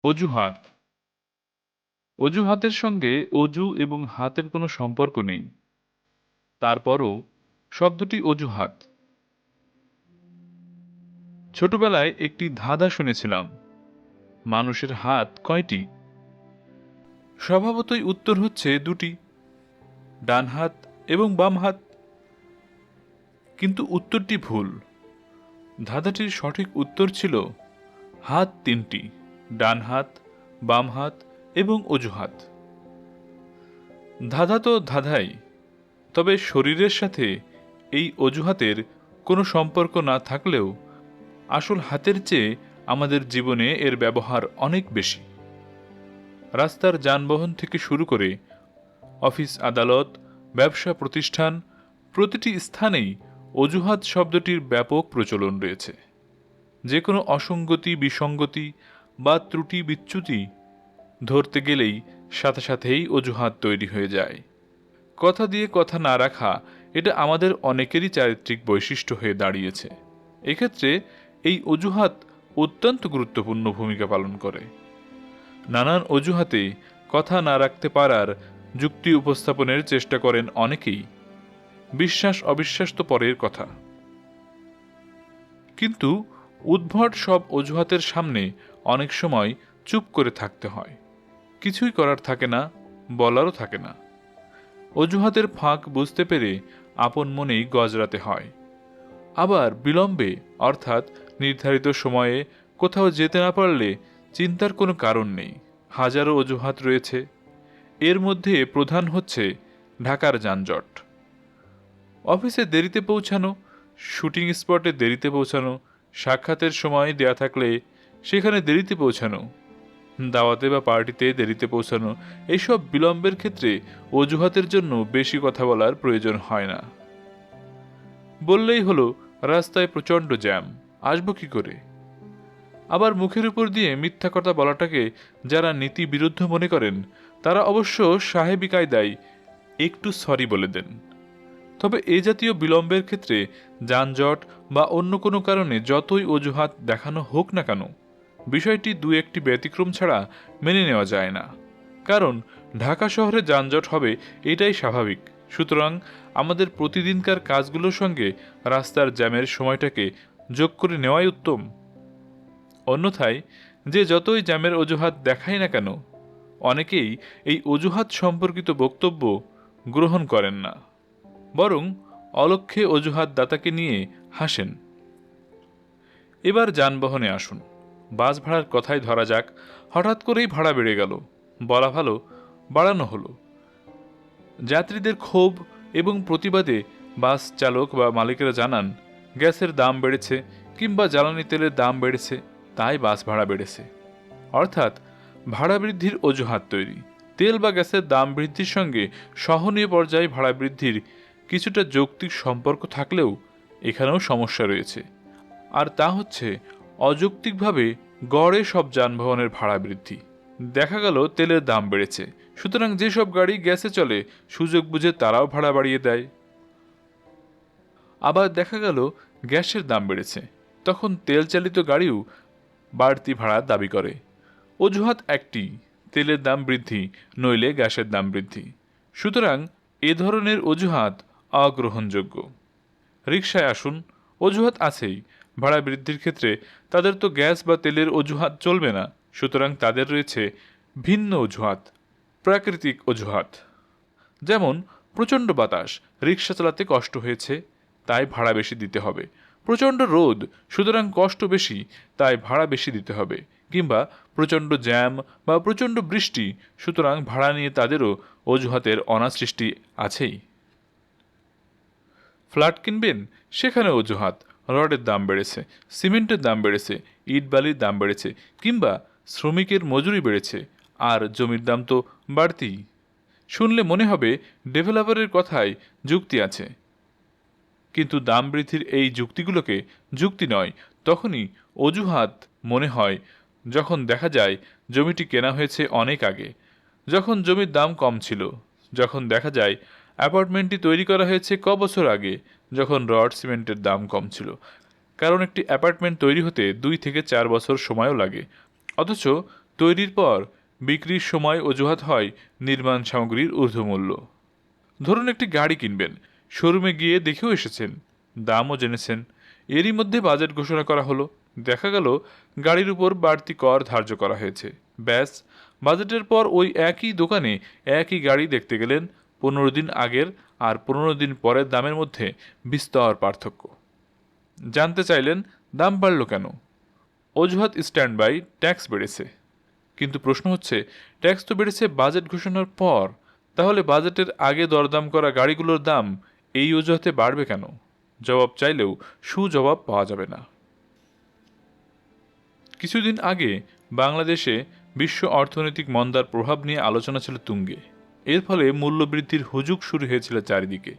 অজুহাত। অজুহাতের সঙ্গে অজু এবং হাতের কোনো সম্পর্ক নেই, তারপরও শব্দটি অজুহাত। ছোটবেলায় একটি ধাঁধা শুনেছিলাম, মানুষের হাত কয়টি? স্বভাবতই উত্তর হচ্ছে দুটি, ডান হাত এবং বাম হাত। কিন্তু উত্তরটি ভুল। ধাঁধাটির সঠিক উত্তর ছিল হাত তিনটি, ডান হাত, বাম হাত এবং অজুহাত। ধাঁধা তো ধাঁধাই, তবে শরীরের সাথে এই অজুহাতের কোনো সম্পর্ক না থাকলেও আসল হাতের চেয়ে আমাদের জীবনে এর ব্যবহার অনেক বেশি। রাস্তার যানবাহন থেকে শুরু করে অফিস আদালত, ব্যবসা প্রতিষ্ঠান, প্রতিটি স্থানেই অজুহাত শব্দটির ব্যাপক প্রচলন রয়েছে। যে কোনো অসঙ্গতি, বিসঙ্গতি বা ত্রুটি বিচ্যুতি ধরতে গেলেই সাথে সাথেই অজুহাত তৈরি হয়ে যায়। কথা দিয়ে কথা না রাখা, এটা আমাদের অনেকেরই চারিত্রিক বৈশিষ্ট্য হয়ে দাঁড়িয়েছে। এক্ষেত্রে এই অজুহাত অত্যন্ত গুরুত্বপূর্ণ ভূমিকা পালন করে। নানান অজুহাতে কথা না রাখতে পারার যুক্তি উপস্থাপনের চেষ্টা করেন অনেকেই। বিশ্বাস অবিশ্বাস তো পরের কথা, কিন্তু উদ্ভট সব অজুহাতের সামনে অনেক সময় চুপ করে থাকতে হয়। কিছুই করার থাকে না, বলারও থাকে না। অজুহাতের ফাঁক বুঝতে পেরে আপন মনেই গজরাতে হয়। আবার বিলম্বে, অর্থাৎ নির্ধারিত সময়ে কোথাও যেতে না পারলে চিন্তার কোনো কারণ নেই। হাজারো অজুহাত রয়েছে। এর মধ্যে প্রধান হচ্ছে ঢাকার যানজট। অফিসে দেরিতে পৌঁছানো, শুটিং স্পটে দেরিতে পৌঁছানো, সাক্ষাতের সময় দেয়া থাকলে সেখানে দেরিতে পৌঁছানো, দাওয়াতে বা পার্টিতে দেরিতে পৌঁছানো, এইসব বিলম্বের ক্ষেত্রে অজুহাতের জন্য বেশি কথা বলার প্রয়োজন হয় না। বললেই হলো রাস্তায় প্রচণ্ড জ্যাম, আসবো কি করে। আবার মুখের উপর দিয়ে মিথ্যা কথা বলাটাকে যারা নীতি বিরুদ্ধ মনে করেন, তারা অবশ্য সাহেবি কায়দায় একটু সরি বলে দেন। তবে এ জাতীয় বিলম্বের ক্ষেত্রে যানজট বা অন্য কোনো কারণে যতই অজুহাত দেখানো হোক না কেন, বিষয়টি দু একটি ব্যতিক্রম ছাড়া মেনে নেওয়া যায় না। কারণ ঢাকা শহরে যানজট হবে, এটাই স্বাভাবিক। সুতরাং আমাদের প্রতিদিনকার কাজগুলোর সঙ্গে রাস্তার জ্যামের সময়টাকে যোগ করে নেওয়াই উত্তম। অন্যথায় যে যতই জ্যামের অজুহাত দেখায় না কেন, অনেকেই এই অজুহাত সম্পর্কিত বক্তব্য গ্রহণ করেন না, বরং অলক্ষ্যে অজুহাত দাতাকে নিয়ে হাসেন। এবার যানবাহনে আসুন। বাস ভাড়ার কথাই ধরা যাক। হঠাৎ করেই ভাড়া বেড়ে গেল, বলা ভালো বাড়ানো হলো। যাত্রীদের ক্ষোভ এবং প্রতিবাদে বাস চালক বা মালিকেরা জানান, গ্যাসের দাম বেড়েছে কিংবা জ্বালানি তেলের দাম বেড়েছে, তাই বাস ভাড়া বেড়েছে। অর্থাৎ ভাড়া বৃদ্ধির অজুহাত তৈরি। তেল বা গ্যাসের দাম বৃদ্ধির সঙ্গে সহনীয় পর্যায়ে ভাড়া বৃদ্ধির কিছুটা যৌক্তিক সম্পর্ক থাকলেও এখানেও সমস্যা রয়েছে। আর তা হচ্ছে অযৌক্তিকভাবে গড়ে সব যানবাহনের ভাড়া বৃদ্ধি। দেখা গেল তেলের দাম বেড়েছে, সুতরাং যেসব গাড়ি গ্যাসে চলে সুযোগ বুঝে তারাও ভাড়া বাড়িয়ে দেয়। আবার দেখা গেল গ্যাসের দাম বেড়েছে, তখন তেল চালিত গাড়িও বাড়তি ভাড়া দাবি করে। অজুহাত একটি, তেলের দাম বৃদ্ধি, নইলে গ্যাসের দাম বৃদ্ধি। সুতরাং এ ধরনের অজুহাত অগ্রহণযোগ্য। রিকশায় আসুন, অজুহাত আছেই। ভাড়া বৃদ্ধির ক্ষেত্রে তাদের তো গ্যাস বা তেলের অজুহাত চলবে না, সুতরাং তাদের রয়েছে ভিন্ন অজুহাত, প্রাকৃতিক অজুহাত। যেমন প্রচণ্ড বাতাস, রিকশা চালাতে কষ্ট হয়েছে, তাই ভাড়া বেশি দিতে হবে। প্রচণ্ড রোদ, সুতরাং কষ্ট বেশি, তাই ভাড়া বেশি দিতে হবে। কিংবা প্রচণ্ড জ্যাম বা প্রচণ্ড বৃষ্টি, সুতরাং ভাড়া নিয়ে তাদেরও অজুহাতের অনাসৃষ্টি আছেই। ফ্ল্যাট কিনবেন, সেখানে অজুহাত, রডের দাম বেড়েছে, সিমেন্টের দাম বেড়েছে, ইট বালির দাম বেড়েছে, কিংবা শ্রমিকের মজুরি বেড়েছে, আর জমির দাম তো বাড়তিই। শুনলে মনে হবে ডেভেলপারের কথায় যুক্তি আছে, কিন্তু দাম বৃদ্ধির এই যুক্তিগুলোকে যুক্তি নয়, তখনই অজুহাত মনে হয় যখন দেখা যায় জমিটি কেনা হয়েছে অনেক আগে, যখন জমির দাম কম ছিল, যখন দেখা যায় অ্যাপার্টমেন্টটি তৈরি করা হয়েছে ক বছর আগে, যখন রড সিমেন্টের দাম কম ছিল। কারণ একটি অ্যাপার্টমেন্ট তৈরি হতে 2 থেকে 4 বছর সময়ও লাগে, অথচ তৈরির পর বিক্রির সময় অজুহাত হয় নির্মাণ সামগ্রীর ঊর্ধ্বমূল্য। ধরুন একটি গাড়ি কিনবেন, শোরুমে গিয়ে দেখেও এসেছেন, দামও জেনেছেন, এরই মধ্যে বাজেট ঘোষণা করা হলো। দেখা গেল গাড়ির উপর বাড়তি কর ধার্য করা হয়েছে। ব্যাস, বাজেটের পর ওই একই দোকানে একই গাড়ি দেখতে গেলেন, 15 দিন আগের আর 15 দিন পরের দামের মধ্যে বিস্তর পার্থক্য। জানতে চাইলেন দাম বাড়ল কেন? অজুহাত স্ট্যান্ড বাই, ট্যাক্স বেড়েছে। কিন্তু প্রশ্ন হচ্ছে, ট্যাক্স তো বেড়েছে বাজেট ঘোষণার পর, তাহলে বাজেটের আগে দরদাম করা গাড়িগুলোর দাম এই অজুহাতে বাড়বে কেন? জবাব চাইলেও সুজবাব পাওয়া যাবে না। কিছুদিন আগে বাংলাদেশে বিশ্ব অর্থনৈতিক মন্দার প্রভাব নিয়ে আলোচনা ছিল তুঙ্গে। এর ফলে মূল্যবৃদ্ধির হুজুগ শুরু হয়েছিল চারিদিকে।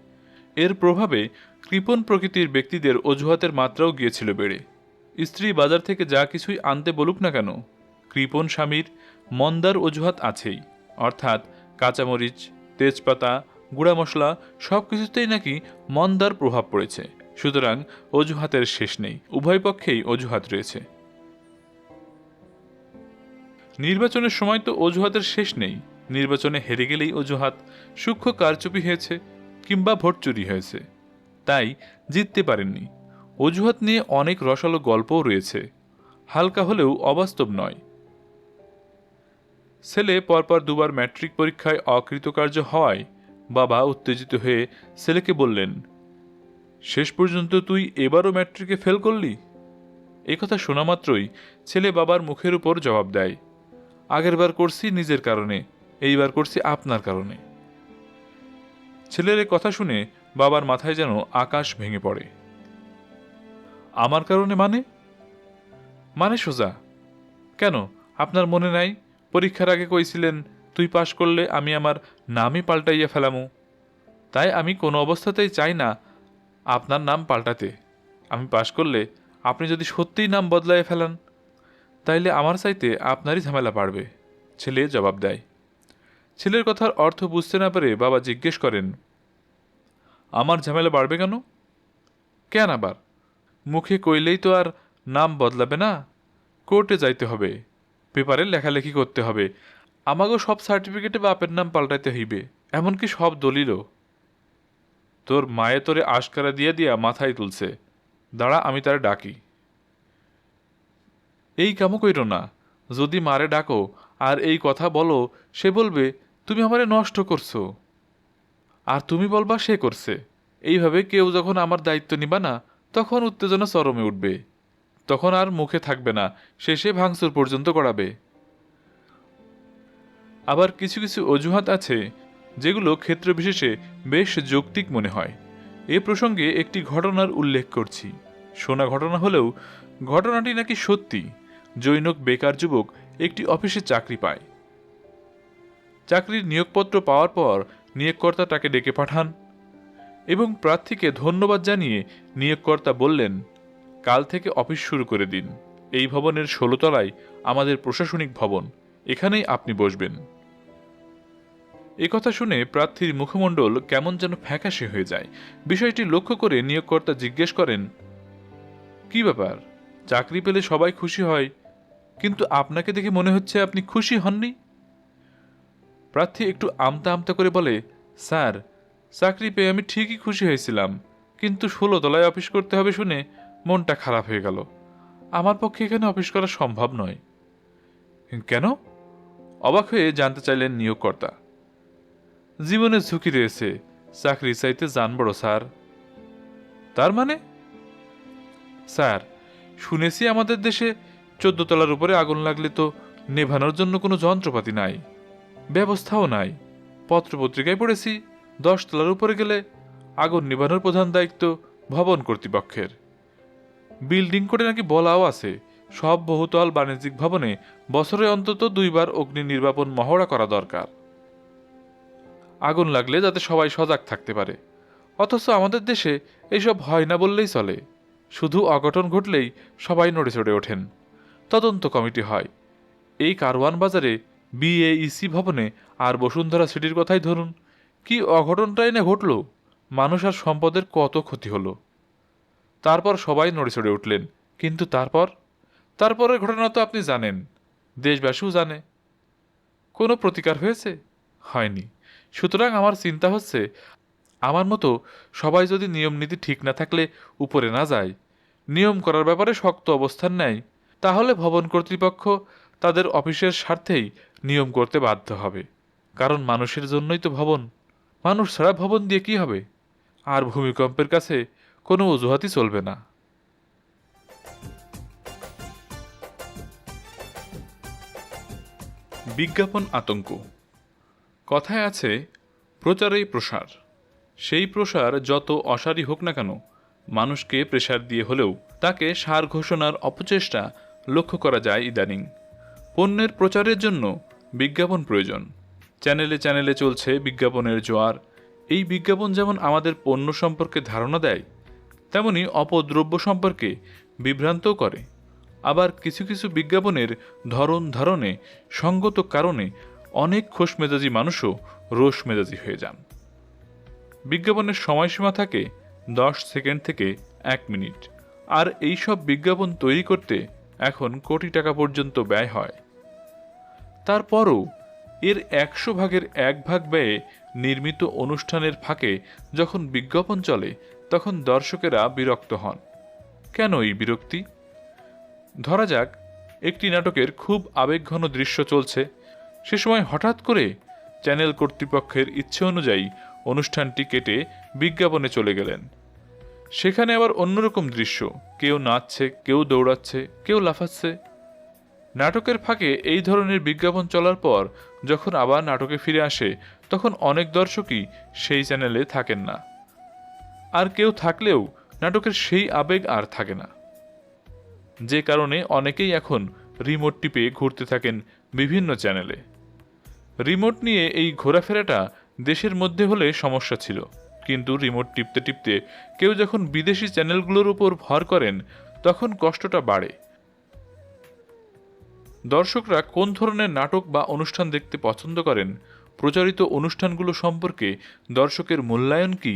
এর প্রভাবে কৃপণ প্রকৃতির ব্যক্তিদের অজুহাতের মাত্রাও গিয়েছিল বেড়ে। স্ত্রী বাজার থেকে যা কিছুই আনতে বলুক না কেন, কৃপণ স্বামীর মন্দার অজুহাত আছেই। অর্থাৎ কাঁচামরিচ, তেজপাতা, গুঁড়া মশলা সব কিছুতেই নাকি মন্দার প্রভাব পড়েছে। সুতরাং অজুহাতের শেষ নেই, উভয় পক্ষেই অজুহাত রয়েছে। নির্বাচনের সময় তো অজুহাতের শেষ নেই। নির্বাচনে হেরে গেলেই অজুহাত, সূক্ষ্ম কারচুপি হয়েছে কিংবা ভোট চুরি হয়েছে, তাই জিততে পারেননি। অজুহাত নিয়ে অনেক রসালো গল্পও রয়েছে, হালকা হলেও অবাস্তব নয়। ছেলে পরপর দুবার ম্যাট্রিক পরীক্ষায় অকৃতকার্য হওয়ায় বাবা উত্তেজিত হয়ে ছেলেকে বললেন, শেষ পর্যন্ত তুই এবারও ম্যাট্রিকে ফেল করলি? একথা শোনা মাত্রই ছেলে বাবার মুখের উপর জবাব দেয়, আগেরবার করছি নিজের কারণে, এইবার করছি আপনার কারণে। ছেলের কথা শুনে বাবার মাথায় যেন আকাশ ভেঙে পড়ে। আমার কারণে মানে? মানে সোজা, কেন আপনার মনে নাই পরীক্ষার আগে কইছিলেন তুই পাশ করলে আমি আমার নামই পাল্টাইয়া ফেলামু? তাই আমি কোনো অবস্থাতেই চাই না আপনার নাম পাল্টাতে। আমি পাশ করলে আপনি যদি সত্যিই নাম বদলাইয়া ফেলান, তাইলে আমার চাইতে আপনারই ঝামেলা বাড়বে। ছেলে জবাব দেয়। ছেলের কথার অর্থ বুঝতে না পেরে বাবা জিজ্ঞেস করেন, আমার ঝামেলা বাড়বে কেন? কেন আবার? মুখে কইলেই তো আর নাম বদলাবে না, কোর্টে যাইতে হবে, পেপারে লেখালেখি করতে হবে, আমাকেও সব সার্টিফিকেটে বাপের নাম পাল্টাইতে হইবে, এমনকি সব দলিলও। তোর মায়ে তোরে আশকারা দিয়া দিয়া মাথায় তুলছে, দাঁড়া আমি তারে ডাকি। এই কামও কইরো না, যদি মারে ডাকো আর এই কথা বলো, সে বলবে তুমি আমারে নষ্ট করছো, আর তুমি বলবা সে করছে। এইভাবে কেউ যখন আমার দায়িত্ব নিবা না, তখন উত্তেজনা চরমে উঠবে, তখন আর মুখে থাকবে না, শেষে ভাঙচুর পর্যন্ত করাবে। আবার কিছু কিছু অজুহাত আছে যেগুলো ক্ষেত্রবিশেষে বেশ যৌক্তিক মনে হয়। এ প্রসঙ্গে একটি ঘটনার উল্লেখ করছি। শোনা ঘটনা হলেও ঘটনাটি নাকি সত্যি। জৈনক বেকার যুবক একটি অফিসে চাকরি পায়। চাকরির নিয়োগপত্র পাওয়ার পর নিয়োগকর্তা তাকে ডেকে পাঠান এবং প্রার্থীকে ধন্যবাদ জানিয়ে নিয়োগকর্তা বললেন, কাল থেকে অফিস শুরু করে দিন। এই ভবনের 16 তলায় আমাদের প্রশাসনিক ভবন, এখানেই আপনি বসবেন। একথা শুনে প্রার্থীর মুখমণ্ডল কেমন যেন ফ্যাকাশে হয়ে যায়। বিষয়টি লক্ষ্য করে নিয়োগকর্তা জিজ্ঞেস করেন, কি ব্যাপার, চাকরি পেলে সবাই খুশি হয়, কিন্তু আপনাকে দেখে মনে হচ্ছে আপনি খুশি হননি? প্রার্থী একটু আমতা আমতা করে বলে, স্যার, চাকরি পেয়ে আমি ঠিকই খুশি হয়েছিলাম, কিন্তু 16 তলায় অফিস করতে হবে শুনে মনটা খারাপ হয়ে গেল। আমার পক্ষে এখানে অফিস করা সম্ভব নয়। কেন? অবাক হয়ে জানতে চাইলেন নিয়োগকর্তা। জীবনের ঝুঁকি রয়েছে, চাকরি চাইতে যান বড় স্যার। তার মানে? স্যার, শুনেছি আমাদের দেশে 14 তলার উপরে আগুন লাগলে তো নেভানোর জন্য কোনো যন্ত্রপাতি নাই, ব্যবস্থাও নাই। পত্রপত্রিকায় পড়েছি 10 তলার উপরে গেলে আগুন নিভানোর প্রধান দায়িত্ব ভবন কর্তৃপক্ষের। বিল্ডিং কোডে নাকি বলাও আছে সব বহুতল বাণিজ্যিক ভবনে বছরে অন্তত 2 বার অগ্নি নির্বাপন মহড়া করা দরকার, আগুন লাগলে যাতে সবাই সজাগ থাকতে পারে। অথচ আমাদের দেশে এইসব হয় না বললেই চলে। শুধু অঘটন ঘটলেই সবাই নড়ে চড়ে ওঠেন, তদন্ত কমিটি হয়। এই কারওয়ান বাজারে বিএইসি ভবনে আর বসুন্ধরা সিটির কথাই ধরুন, কি অঘটনটাই না ঘটল, মানুষ আর সম্পদের কত ক্ষতি হলো। তারপর সবাই নড়ে চড়ে উঠলেন, কিন্তু তারপরের ঘটনা তো আপনি জানেন। দেশবাসীও জানে। কোনো প্রতিকার হয়েছে? হয়নি। সুতরাং আমার চিন্তা হচ্ছে, আমার মতো সবাই যদি নিয়ম নীতি ঠিক না থাকলে উপরে না যায়, নিয়ম করার ব্যাপারে শক্ত অবস্থান নেয়, তাহলে ভবন কর্তৃপক্ষ তাদের অফিসের স্বার্থেই নিয়ম করতে বাধ্য হবে। কারণ মানুষের জন্যই তো ভবন। মানুষ ছাড়া ভবন দিয়ে কি হবে? আর ভূমিকম্পের কাছে কোনো অজুহাতই চলবে না। বিজ্ঞাপন আতঙ্ক। কথায় আছে, প্রচারেই প্রসার। সেই প্রসার যত অসারই হোক না কেন, মানুষকে প্রেসার দিয়ে হলেও তাকে সার ঘোষণার অপচেষ্টা লক্ষ্য করা যায় ইদানিং। পণ্যের প্রচারের জন্য বিজ্ঞাপন প্রয়োজন। চ্যানেলে চ্যানেলে চলছে বিজ্ঞাপনের জোয়ার। এই বিজ্ঞাপন যেমন আমাদের পণ্য সম্পর্কে ধারণা দেয়, তেমনি অপদ্রব্য সম্পর্কে বিভ্রান্তও করে। আবার কিছু কিছু বিজ্ঞাপনের ধরন ধারণে সঙ্গত কারণে অনেক খোশমেজাজি মানুষও রোষ মেজাজি হয়ে যান। বিজ্ঞাপনের সময়সীমা থাকে 10 সেকেন্ড থেকে 1 মিনিট, আর এই সব বিজ্ঞাপন তৈরি করতে এখন কোটি টাকা পর্যন্ত ব্যয় হয়। তারপরও এর 100 ভাগের 1 ভাগ ব্যয়ে নির্মিত অনুষ্ঠানের ফাঁকে যখন বিজ্ঞাপন চলে, তখন দর্শকেরা বিরক্ত হন। কেন এই বিরক্তি? ধরা যাক, একটি নাটকের খুব আবেগঘন দৃশ্য চলছে। সে সময় হঠাৎ করে চ্যানেল কর্তৃপক্ষের ইচ্ছে অনুযায়ী অনুষ্ঠানটি কেটে বিজ্ঞাপনে চলে গেলেন। সেখানে আবার অন্যরকম দৃশ্য, কেউ নাচছে, কেউ দৌড়াচ্ছে, কেউ লাফাচ্ছে। নাটকের ফাঁকে এই ধরনের বিজ্ঞাপন চলার পর যখন আবার নাটকে ফিরে আসে, তখন অনেক দর্শকই সেই চ্যানেলে থাকেন না। আর কেউ থাকলেও নাটকের সেই আবেগ আর থাকে না। যে কারণে অনেকেই এখন রিমোট টিপে ঘুরতে থাকেন বিভিন্ন চ্যানেলে। রিমোট নিয়ে এই ঘোরাফেরাটা দেশের মধ্যে হলে সমস্যা ছিল, কিন্তু রিমোট টিপতে টিপতে কেউ যখন বিদেশি চ্যানেলগুলোর উপর ভর করেন, তখন কষ্টটা বাড়ে। দর্শকরা কোন ধরনের নাটক বা অনুষ্ঠান দেখতে পছন্দ করেন, প্রচারিত অনুষ্ঠানগুলো সম্পর্কে দর্শকের মূল্যায়ন কি,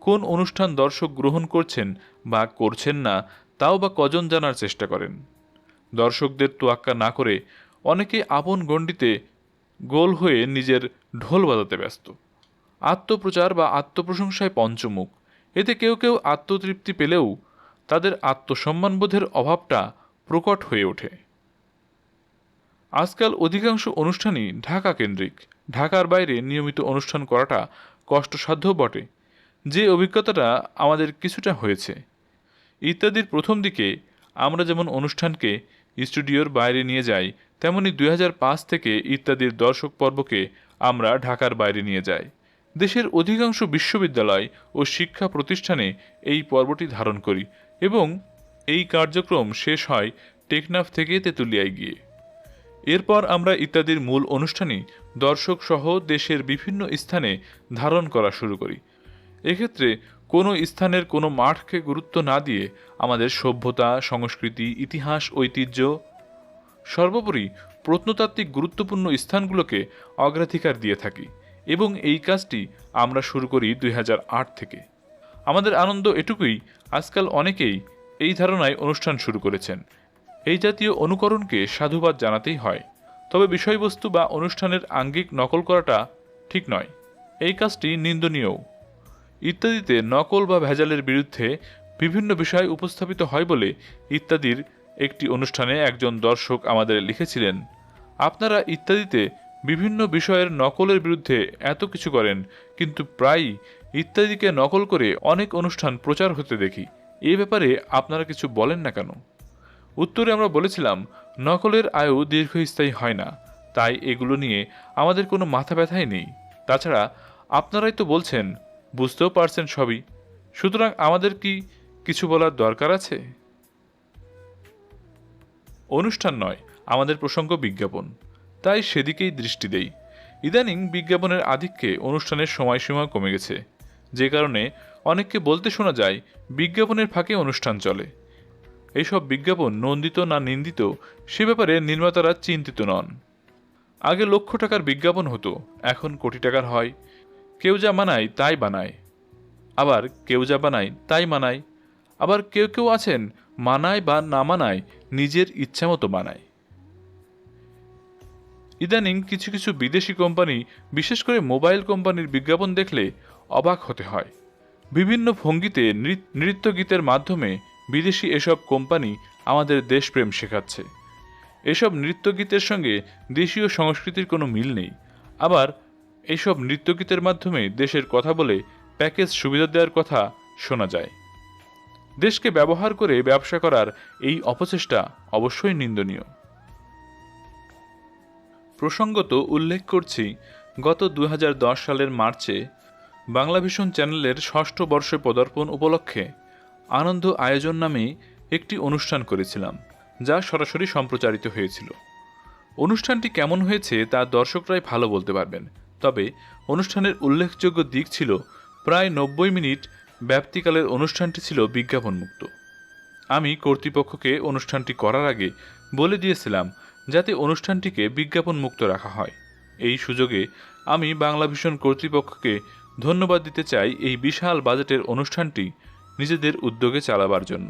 কোন অনুষ্ঠান দর্শক গ্রহণ করছেন বা করছেন না, তাও বা কজন জানার চেষ্টা করেন। দর্শকদের তোয়াক্কা না করে অনেকে আপন গণ্ডিতে গোল হয়ে নিজের ঢোল বাজাতে ব্যস্ত। আত্মপ্রচার বা আত্মপ্রশংসায় পঞ্চমুখ। এতে কেউ কেউ আত্মতৃপ্তি পেলেও তাদের আত্মসম্মানবোধের অভাবটা প্রকট হয়ে ওঠে। আজকাল অধিকাংশ অনুষ্ঠানই ঢাকা কেন্দ্রিক। ঢাকার বাইরে নিয়মিত অনুষ্ঠান করাটা কষ্টসাধ্য বটে। যে অভিজ্ঞতাটা আমাদের কিছুটা হয়েছে। ইত্যাদির প্রথম দিকে আমরা যেমন অনুষ্ঠানকে স্টুডিওর বাইরে নিয়ে যাই, তেমনি 2005 থেকে ইত্যাদির দর্শক পর্বকে আমরা ঢাকার বাইরে নিয়ে যাই। দেশের অধিকাংশ বিশ্ববিদ্যালয় ও শিক্ষা প্রতিষ্ঠানে এই পর্বটি ধারণ করি এবং এই কার্যক্রম শেষ হয় টেকনাফ থেকে তেঁতুলিয়ায় গিয়ে। এরপর আমরা ইত্যাদির মূল অনুষ্ঠানই দর্শক সহ দেশের বিভিন্ন স্থানে ধারণ করা শুরু করি। এক্ষেত্রে কোনো স্থানের কোনো মাঠকে গুরুত্ব না দিয়ে আমাদের সভ্যতা, সংস্কৃতি, ইতিহাস, ঐতিহ্য, সর্বোপরি প্রত্নতাত্ত্বিক গুরুত্বপূর্ণ স্থানগুলোকে অগ্রাধিকার দিয়ে থাকি এবং এই কাজটি আমরা শুরু করি 2008 থেকে। আমাদের আনন্দ এটুকুই, আজকাল অনেকেই এই ধারণায় অনুষ্ঠান শুরু করেছেন। এই জাতীয় অনুকরণকে সাধুবাদ জানাতেই হয়। তবে বিষয়বস্তু বা অনুষ্ঠানের আঙ্গিক নকল করাটা ঠিক নয়। এই কাজটি নিন্দনীয়ও। ইত্যাদিতে নকল বা ভেজালের বিরুদ্ধে বিভিন্ন বিষয় উপস্থাপিত হয় বলে ইত্যাদির একটি অনুষ্ঠানে একজন দর্শক আমাদের লিখেছিলেন, আপনারা ইত্যাদিতে বিভিন্ন বিষয়ের নকলের বিরুদ্ধে এত কিছু করেন, কিন্তু প্রায়ই ইত্যাদিকে নকল করে অনেক অনুষ্ঠান প্রচার হতে দেখি। এ ব্যাপারে আপনারা কিছু বলেন না কেন? উত্তরে আমরা বলেছিলাম, নকলের আয়ু দীর্ঘস্থায়ী হয় না, তাই এগুলো নিয়ে আমাদের কোনো মাথা ব্যথাই নেই। তাছাড়া আপনারাই তো বলছেন, বুঝতেও পারছেন সবই, সুতরাং আমাদের কি কিছু বলার দরকার আছে? অনুষ্ঠান নয়, আমাদের প্রসঙ্গ বিজ্ঞাপন, তাই সেদিকেই দৃষ্টি দেই। ইদানিং বিজ্ঞাপনের আধিক্যে অনুষ্ঠানের সময়সীমা কমে গেছে, যে কারণে অনেককে বলতে শোনা যায় বিজ্ঞাপনের ফাঁকে অনুষ্ঠান চলে। এইসব বিজ্ঞাপন নন্দিত না নিন্দিত সে ব্যাপারে নির্মাতারা চিন্তিত নন। আগে লক্ষ টাকার বিজ্ঞাপন হতো, এখন কোটি টাকার হয়। কেউ যা মানায় তাই বানায়, আবার কেউ যা বানায় তাই মানায়, আবার কেউ কেউ আছেন মানায় বা না মানায় নিজের ইচ্ছামতো বানায়। ইদানিং কিছু কিছু বিদেশি কোম্পানি, বিশেষ করে মোবাইল কোম্পানির বিজ্ঞাপন দেখলে অবাক হতে হয়। বিভিন্ন ভঙ্গিতে নৃত্যগীতের মাধ্যমে বিদেশি এসব কোম্পানি আমাদের দেশপ্রেম শেখাচ্ছে। এসব নৃত্যগীতের সঙ্গে দেশীয় সংস্কৃতির কোনো মিল নেই। আবার এইসব নৃত্যগীতের মাধ্যমে দেশের কথা বলে প্যাকেজ সুবিধা দেওয়ার কথা শোনা যায়। দেশকে ব্যবহার করে ব্যবসা করার এই অপচেষ্টা অবশ্যই নিন্দনীয়। প্রসঙ্গত উল্লেখ করছি, গত ২০১০ সালের মার্চে বাংলাভিশন চ্যানেলের ৬ষ্ঠ বর্ষে পদার্পণ উপলক্ষে আনন্দ আয়োজন নামে একটি অনুষ্ঠান করেছিলাম, যা সরাসরি সম্প্রচারিত হয়েছিল। অনুষ্ঠানটি কেমন হয়েছে তা দর্শকরাই ভালো বলতে পারবেন। তবে অনুষ্ঠানের উল্লেখযোগ্য দিক ছিল, প্রায় ৯০ মিনিট ব্যাপ্তিকালের অনুষ্ঠানটি ছিল বিজ্ঞাপনমুক্ত। আমি কর্তৃপক্ষকে অনুষ্ঠানটি করার আগে বলে দিয়েছিলাম যাতে অনুষ্ঠানটিকে বিজ্ঞাপনমুক্ত রাখা হয়। এই সুযোগে আমি বাংলাভিশন কর্তৃপক্ষকে ধন্যবাদ দিতে চাই এই বিশাল বাজেটের অনুষ্ঠানটি নিজেদের উদ্যোগে চালাবার জন্য।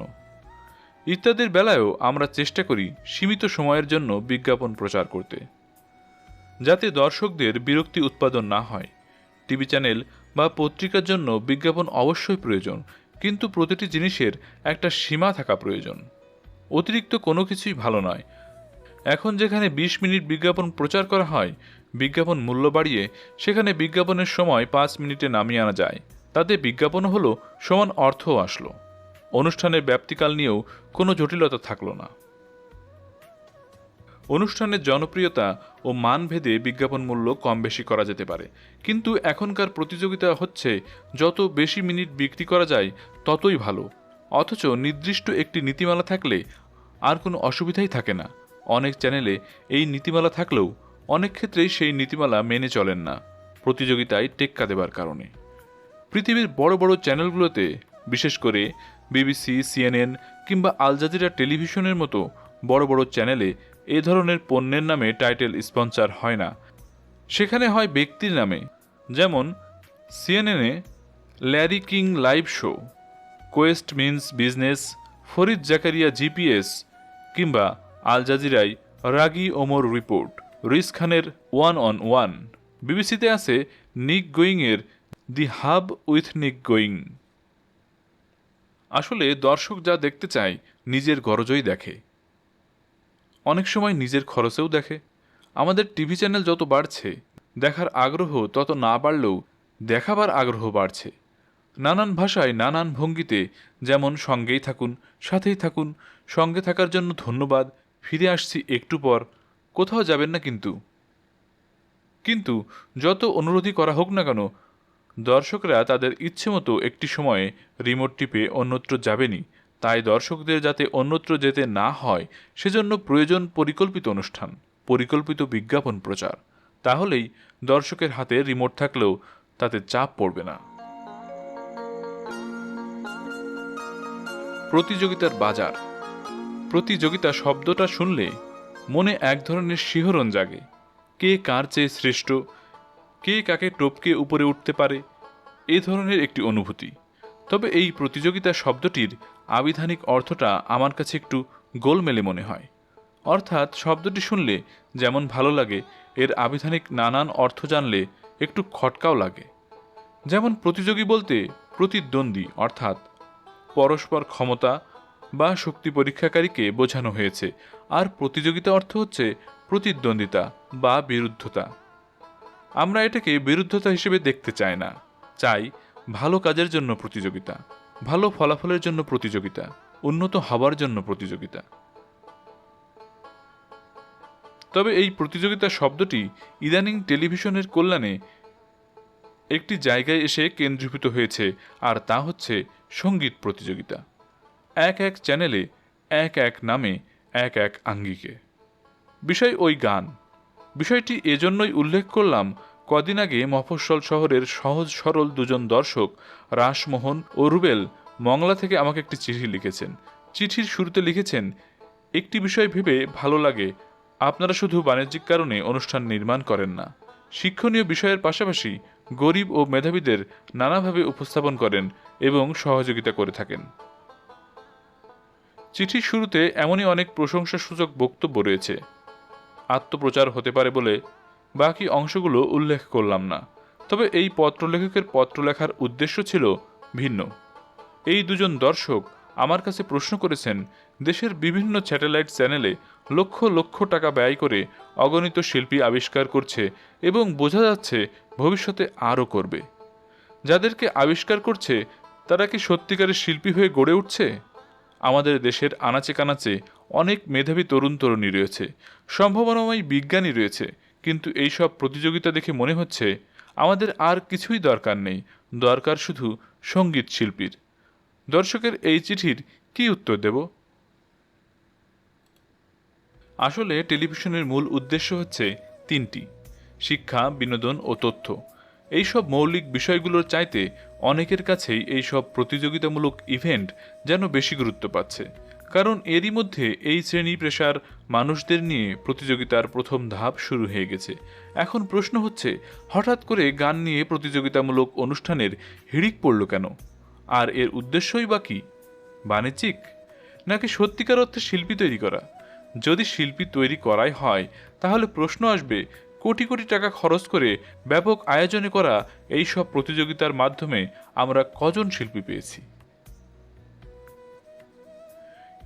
ইত্যাদির বেলায়ও আমরা চেষ্টা করি সীমিত সময়ের জন্য বিজ্ঞাপন প্রচার করতে, যাতে দর্শকদের বিরক্তি উৎপাদন না হয়। টিভি চ্যানেল বা পত্রিকার জন্য বিজ্ঞাপন অবশ্যই প্রয়োজন, কিন্তু প্রতিটি জিনিসের একটা সীমা থাকা প্রয়োজন। অতিরিক্ত কোনো কিছুই ভালো নয়। এখন যেখানে ২০ মিনিট বিজ্ঞাপন প্রচার করা হয়, বিজ্ঞাপন মূল্য বাড়িয়ে সেখানে বিজ্ঞাপনের সময় ৫ মিনিটে নামিয়ে আনা যায়, তাতে বিজ্ঞাপনও হলো, সমান অর্থও আসলো। অনুষ্ঠানের ব্যাপ্তিকাল নিয়েও কোনো জটিলতা থাকলো না। অনুষ্ঠানের জনপ্রিয়তা ও মানভেদে বিজ্ঞাপন মূল্য কম বেশি করা যেতে পারে, কিন্তু এখনকার প্রতিযোগিতা হচ্ছে যত বেশি মিনিট বিক্রি করা যায় ততই ভালো। অথচ নির্দিষ্ট একটি নীতিমালা থাকলে আর কোনো অসুবিধাই থাকে না। অনেক চ্যানেলে এই নীতিমালা থাকলেও অনেক ক্ষেত্রেই সেই নীতিমালা মেনে চলেন না, প্রতিযোগিতায় টেক্কা দেবার কারণে। পৃথিবীর বড় বড় চ্যানেলগুলোতে, বিশেষ করে বিবিসি, সিএনএন কিংবা আল জাজিরা টেলিভিশনের মতো বড় বড় চ্যানেলে এ ধরনের পণ্যের নামে টাইটেল স্পন্সর হয় না, সেখানে হয় ব্যক্তির নামে। যেমন সিএনএনে Larry King live show, Quest means business, Fareed Zakaria GPS, কিংবা আল জাজিরায় রাগি ওমর রিপোর্ট, রিস খানের 1 on 1। বিবিসিতে আছে নিক গোয়িংয়ের দি হাব উইথ নিক গোয়িং। আসলে দর্শক যা দেখতে চায় নিজের গরজই দেখে, অনেক সময় নিজের খরচেও দেখে। আমাদের টিভি চ্যানেল যত বাড়ছে, দেখার আগ্রহ তত না বাড়লেও দেখাবার আগ্রহ বাড়ছে। নানান ভাষায়, নানান ভঙ্গিতে। যেমন সঙ্গেই থাকুন, সাথেই থাকুন, সঙ্গে থাকার জন্য ধন্যবাদ, ফিরে আসছি একটু পর, কোথাও যাবেন না কিন্তু। কিন্তু যত অনুরোধই করা হোক না কেন, দর্শকরা তাদের ইচ্ছে মতো একটি সময়ে রিমোট টিপে অন্যত্র যাবেনই। তাই দর্শকদের যাতে অন্যত্র যেতে না হয়, সেজন্য প্রয়োজন পরিকল্পিত অনুষ্ঠান, পরিকল্পিত বিজ্ঞাপন প্রচার। তাহলেই দর্শকের হাতে রিমোট থাকলেও তাতে চাপ পড়বে না। প্রতিযোগিতার বাজার। প্রতিযোগিতা শব্দটা শুনলে মনে এক ধরনের শিহরণ জাগে। কে কার চেয়ে শ্রেষ্ঠ, কে কাকে টপকে উপরে উঠতে পারে, এ ধরনের একটি অনুভূতি। তবে এই প্রতিযোগিতা শব্দটির আবিধানিক অর্থটা আমার কাছে একটু গোলমেলে মনে হয়। অর্থাৎ শব্দটি শুনলে যেমন ভালো লাগে, এর আবিধানিক নানান অর্থ জানলে একটু খটকাও লাগে। যেমন প্রতিযোগী বলতে প্রতিদ্বন্দ্বী, অর্থাৎ পরস্পর ক্ষমতা বা শক্তি পরীক্ষাকারীকে বোঝানো হয়েছে। আর প্রতিযোগিতা অর্থ হচ্ছে প্রতিদ্বন্দ্বিতা বা বিরুদ্ধতা। আমরা এটাকে বিরুদ্ধতা হিসেবে দেখতে চাই না, চাই ভালো কাজের জন্য প্রতিযোগিতা, ভালো ফলাফলের জন্য প্রতিযোগিতা, উন্নত হবার জন্য প্রতিযোগিতা। তবে এই প্রতিযোগিতা শব্দটি ইদানিং টেলিভিশনের কল্যাণে একটি জায়গায় এসে কেন্দ্রীভূত হয়েছে, আর তা হচ্ছে সঙ্গীত প্রতিযোগিতা। এক এক চ্যানেলে এক এক নামে এক এক আঙ্গিকে বিষয় ওই গান। বিষয়টি এজন্যই উল্লেখ করলাম, কদিন আগে মফস্বল শহরের সহজ সরল দুজন দর্শক, রাসমোহন ও রুবেল, মংলা থেকে আমাকে একটি চিঠি লিখেছেন। চিঠির শুরুতে লিখেছেন, একটি বিষয় ভেবে ভালো লাগে, আপনারা শুধু বাণিজ্যিক কারণে অনুষ্ঠান নির্মাণ করেন না, শিক্ষণীয় বিষয়ের পাশাপাশি গরিব ও মেধাবীদের নানাভাবে উপস্থাপন করেন এবং সহযোগিতা করে থাকেন। চিঠির শুরুতে এমনই অনেক প্রশংসাসূচক বক্তব্য রয়েছে। আত্মপ্রচার হতে পারে বলে বাকি অংশগুলো উল্লেখ করলাম না। তবে এই পত্রলেখকের পত্র লেখার উদ্দেশ্য ছিল ভিন্ন। এই দুজন দর্শক আমার কাছে প্রশ্ন করেছেন, দেশের বিভিন্ন স্যাটেলাইট চ্যানেলে লক্ষ লক্ষ টাকা ব্যয় করে অগণিত শিল্পী আবিষ্কার করছে এবং বোঝা যাচ্ছে ভবিষ্যতে আরও করবে। যাদেরকে আবিষ্কার করছে তারা কি সত্যিকারের শিল্পী হয়ে গড়ে উঠছে? আমাদের দেশের আনাচে কানাচে অনেক মেধাবী তরুণ তরুণী রয়েছে, সম্ভাবনাময় বিজ্ঞানী রয়েছে, কিন্তু এই সব প্রতিযোগিতা দেখে মনে হচ্ছে আমাদের আর কিছুই দরকার নেই, দরকার শুধু সঙ্গীত শিল্পীর। দর্শকের এই চিঠির কি উত্তর দেব? আসলে টেলিভিশনের মূল উদ্দেশ্য হচ্ছে তিনটি: শিক্ষা, বিনোদন ও তথ্য। এইসব মৌলিক বিষয়গুলোর চাইতে অনেকের কাছেই এইসব প্রতিযোগিতামূলক ইভেন্ট যেন বেশি গুরুত্ব পাচ্ছে, কারণ এরই মধ্যে এই শ্রেণী পেশার মানুষদের নিয়ে প্রতিযোগিতার প্রথম ধাপ শুরু হয়ে গেছে। এখন প্রশ্ন হচ্ছে, হঠাৎ করে গান নিয়ে প্রতিযোগিতামূলক অনুষ্ঠানের হিড়িক পড়ল কেন? আর এর উদ্দেশ্যই বা কী? বাণিজ্যিক, নাকি সত্যিকার অর্থে শিল্পী তৈরি করা? যদি শিল্পী তৈরি করাই হয়, তাহলে প্রশ্ন আসবে, কোটি কোটি টাকা খরচ করে ব্যাপক আয়োজনে করা এই সব প্রতিযোগিতার মাধ্যমে আমরা কজন শিল্পী পেয়েছি?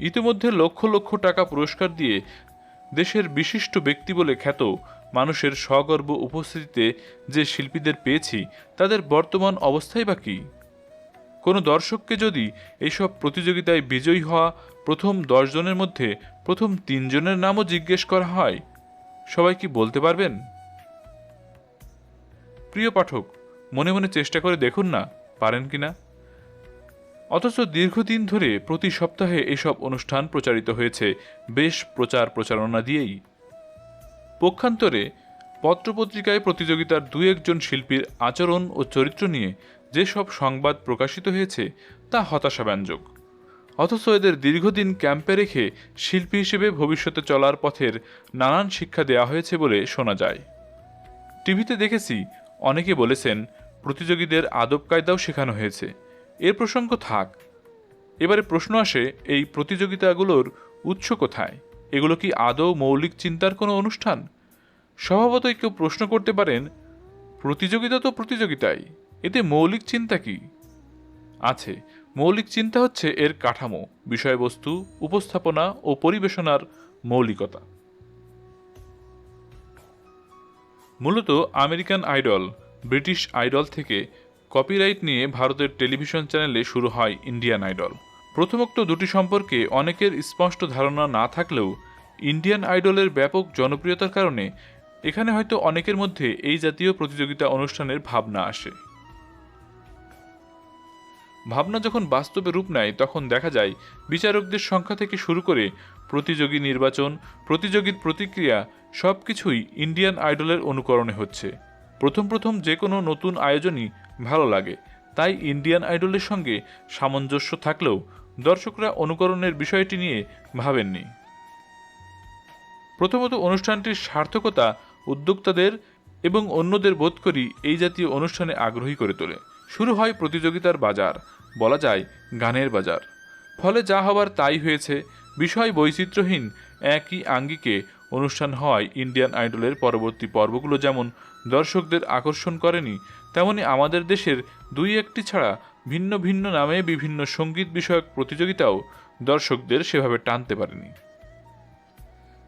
ইতিমধ্যে লক্ষ লক্ষ টাকা পুরস্কার দিয়ে দেশের বিশিষ্ট ব্যক্তি বলে খ্যাত মানুষের সগর্ব উপস্থিতিতে যে শিল্পীদের পেয়েছি, তাদের বর্তমান অবস্থাই বা কী? কোনো দর্শককে যদি এইসব প্রতিযোগিতায় বিজয়ী হওয়া প্রথম 10 জনের মধ্যে প্রথম 3 জনের নামও জিজ্ঞেস করা হয়, সবাই কি বলতে পারবেন? প্রিয় পাঠক, মনে মনে চেষ্টা করে দেখুন না, পারেন কিনা। অথচ দীর্ঘদিন ধরে প্রতি সপ্তাহে এসব অনুষ্ঠান প্রচারিত হয়েছে বেশ প্রচার প্রচারণা দিয়েই। পক্ষান্তরে পত্রপত্রিকায় প্রতিযোগিতার 2-1 জন শিল্পীর আচরণ ও চরিত্র নিয়ে যেসব সংবাদ প্রকাশিত হয়েছে তা হতাশাব্যঞ্জক। অথচ এদের দীর্ঘদিন ক্যাম্পে রেখে শিল্পী হিসেবে ভবিষ্যতে চলার পথের নানান শিক্ষা দেওয়া হয়েছে বলে শোনা যায়। টিভিতে দেখেছি অনেকে বলেছেন প্রতিযোগীদের আদব কায়দাও শেখানো হয়েছে। এর প্রসঙ্গ থাক, এবারে প্রশ্ন আসে, এই প্রতিযোগিতাগুলোর উৎস কোথায়? এগুলো কি আদৌ মৌলিক চিন্তার কোনো অনুষ্ঠান? স্বভাবতই কেউ প্রশ্ন করতে পারেন, প্রতিযোগিতা তো প্রতিযোগিতাই, এতে মৌলিক চিন্তা কি? আছে, মৌলিক চিন্তা হচ্ছে এর কাঠামো, বিষয়বস্তু, উপস্থাপনা ও পরিবেশনার মৌলিকতা। মূলত আমেরিকান আইডল, ব্রিটিশ আইডল থেকে কপিরাইট নিয়ে ভারতের টেলিভিশন চ্যানেলে শুরু হয় ইন্ডিয়ান আইডল। প্রথমোক্ত দুটি সম্পর্কে অনেকের স্পষ্ট ধারণা না থাকলেও ইন্ডিয়ান আইডলের ব্যাপক জনপ্রিয়তার কারণে এখানে হয়তো অনেকের মধ্যে এই জাতীয় প্রতিযোগিতা অনুষ্ঠানের ভাবনা আসে। ভাবনা যখন বাস্তবে রূপ নেয়, তখন দেখা যায় বিচারকদের সংখ্যা থেকে শুরু করে প্রতিযোগী নির্বাচন, প্রতিযোগীর প্রতিক্রিয়া সবকিছুই ইন্ডিয়ান আইডলের অনুকরণে হচ্ছে। প্রথম প্রথম যে কোনো নতুন আয়োজনই ভালো লাগে, তাই ইন্ডিয়ান আইডলের সঙ্গে সামঞ্জস্য থাকলেও দর্শকরা অনুকরণের বিষয়টি নিয়ে ভাবেননি। প্রথমত অনুষ্ঠানটির সার্থকতা উদ্যোক্তাদের এবং অন্যদের বোধ করি এই জাতীয় অনুষ্ঠানে আগ্রহী করে তোলে। শুরু হয় প্রতিযোগিতার বাজার, বলা যায় গানের বাজার। ফলে যা হবার তাই হয়েছে। বিষয় বৈচিত্র্যহীন একই আঙ্গিকে অনুষ্ঠান হওয়ায় ইন্ডিয়ান আইডলের পরবর্তী পর্বগুলো যেমন দর্শকদের আকর্ষণ করেনি, তেমনি আমাদের দেশের 2-1টি ছাড়া ভিন্ন ভিন্ন নামে বিভিন্ন সঙ্গীত বিষয়ক প্রতিযোগিতাও দর্শকদের সেভাবে টানতে পারেনি।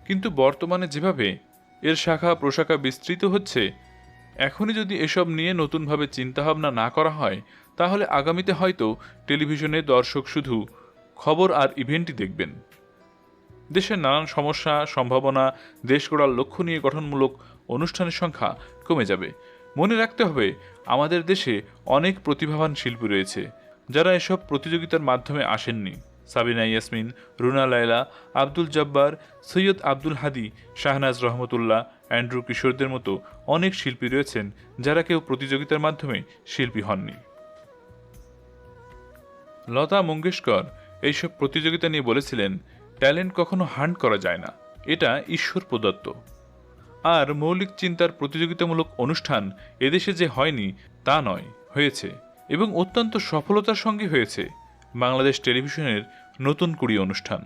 কিন্তু বর্তমানে যেভাবে এর শাখা প্রশাখা বিস্তৃত হচ্ছে, এখনই যদি এসব নিয়ে নতুনভাবে চিন্তাভাবনা না করা হয়, তাহলে আগামীতে হয়তো টেলিভিশনে দর্শক শুধু খবর আর ইভেন্টই দেখবেন। দেশের নানান সমস্যা, সম্ভাবনা, দেশ গড়ার লক্ষ্য নিয়ে গঠনমূলক অনুষ্ঠানের সংখ্যা কমে যাবে। মনে রাখতে হবে, আমাদের দেশে অনেক প্রতিভাবান শিল্পী রয়েছে যারা এসব প্রতিযোগিতার মাধ্যমে আসেননি। সাবিনা ইয়াসমিন, রুনা লায়লা, আব্দুল জব্বার, সৈয়দ আব্দুল হাদি, শাহনাজ রহমতুল্লাহ, অ্যান্ড্রু কিশোরদের মতো অনেক শিল্পী রয়েছেন যারা কেউ প্রতিযোগিতার মাধ্যমে শিল্পী হননি। লতা মঙ্গেশকর এইসব প্রতিযোগিতা নিয়ে বলেছিলেন, ট্যালেন্ট কখনো হান্ট করা যায় না, এটা ঈশ্বর প্রদত্ত। আর মৌলিক চিন্তার প্রতিযোগিতামূলক অনুষ্ঠান এদেশে যে হয়নি তা নয়, হয়েছে, এবং অত্যন্ত সফলতার সঙ্গে হয়েছে। বাংলাদেশ টেলিভিশনের নতুন কুড়ি অনুষ্ঠান।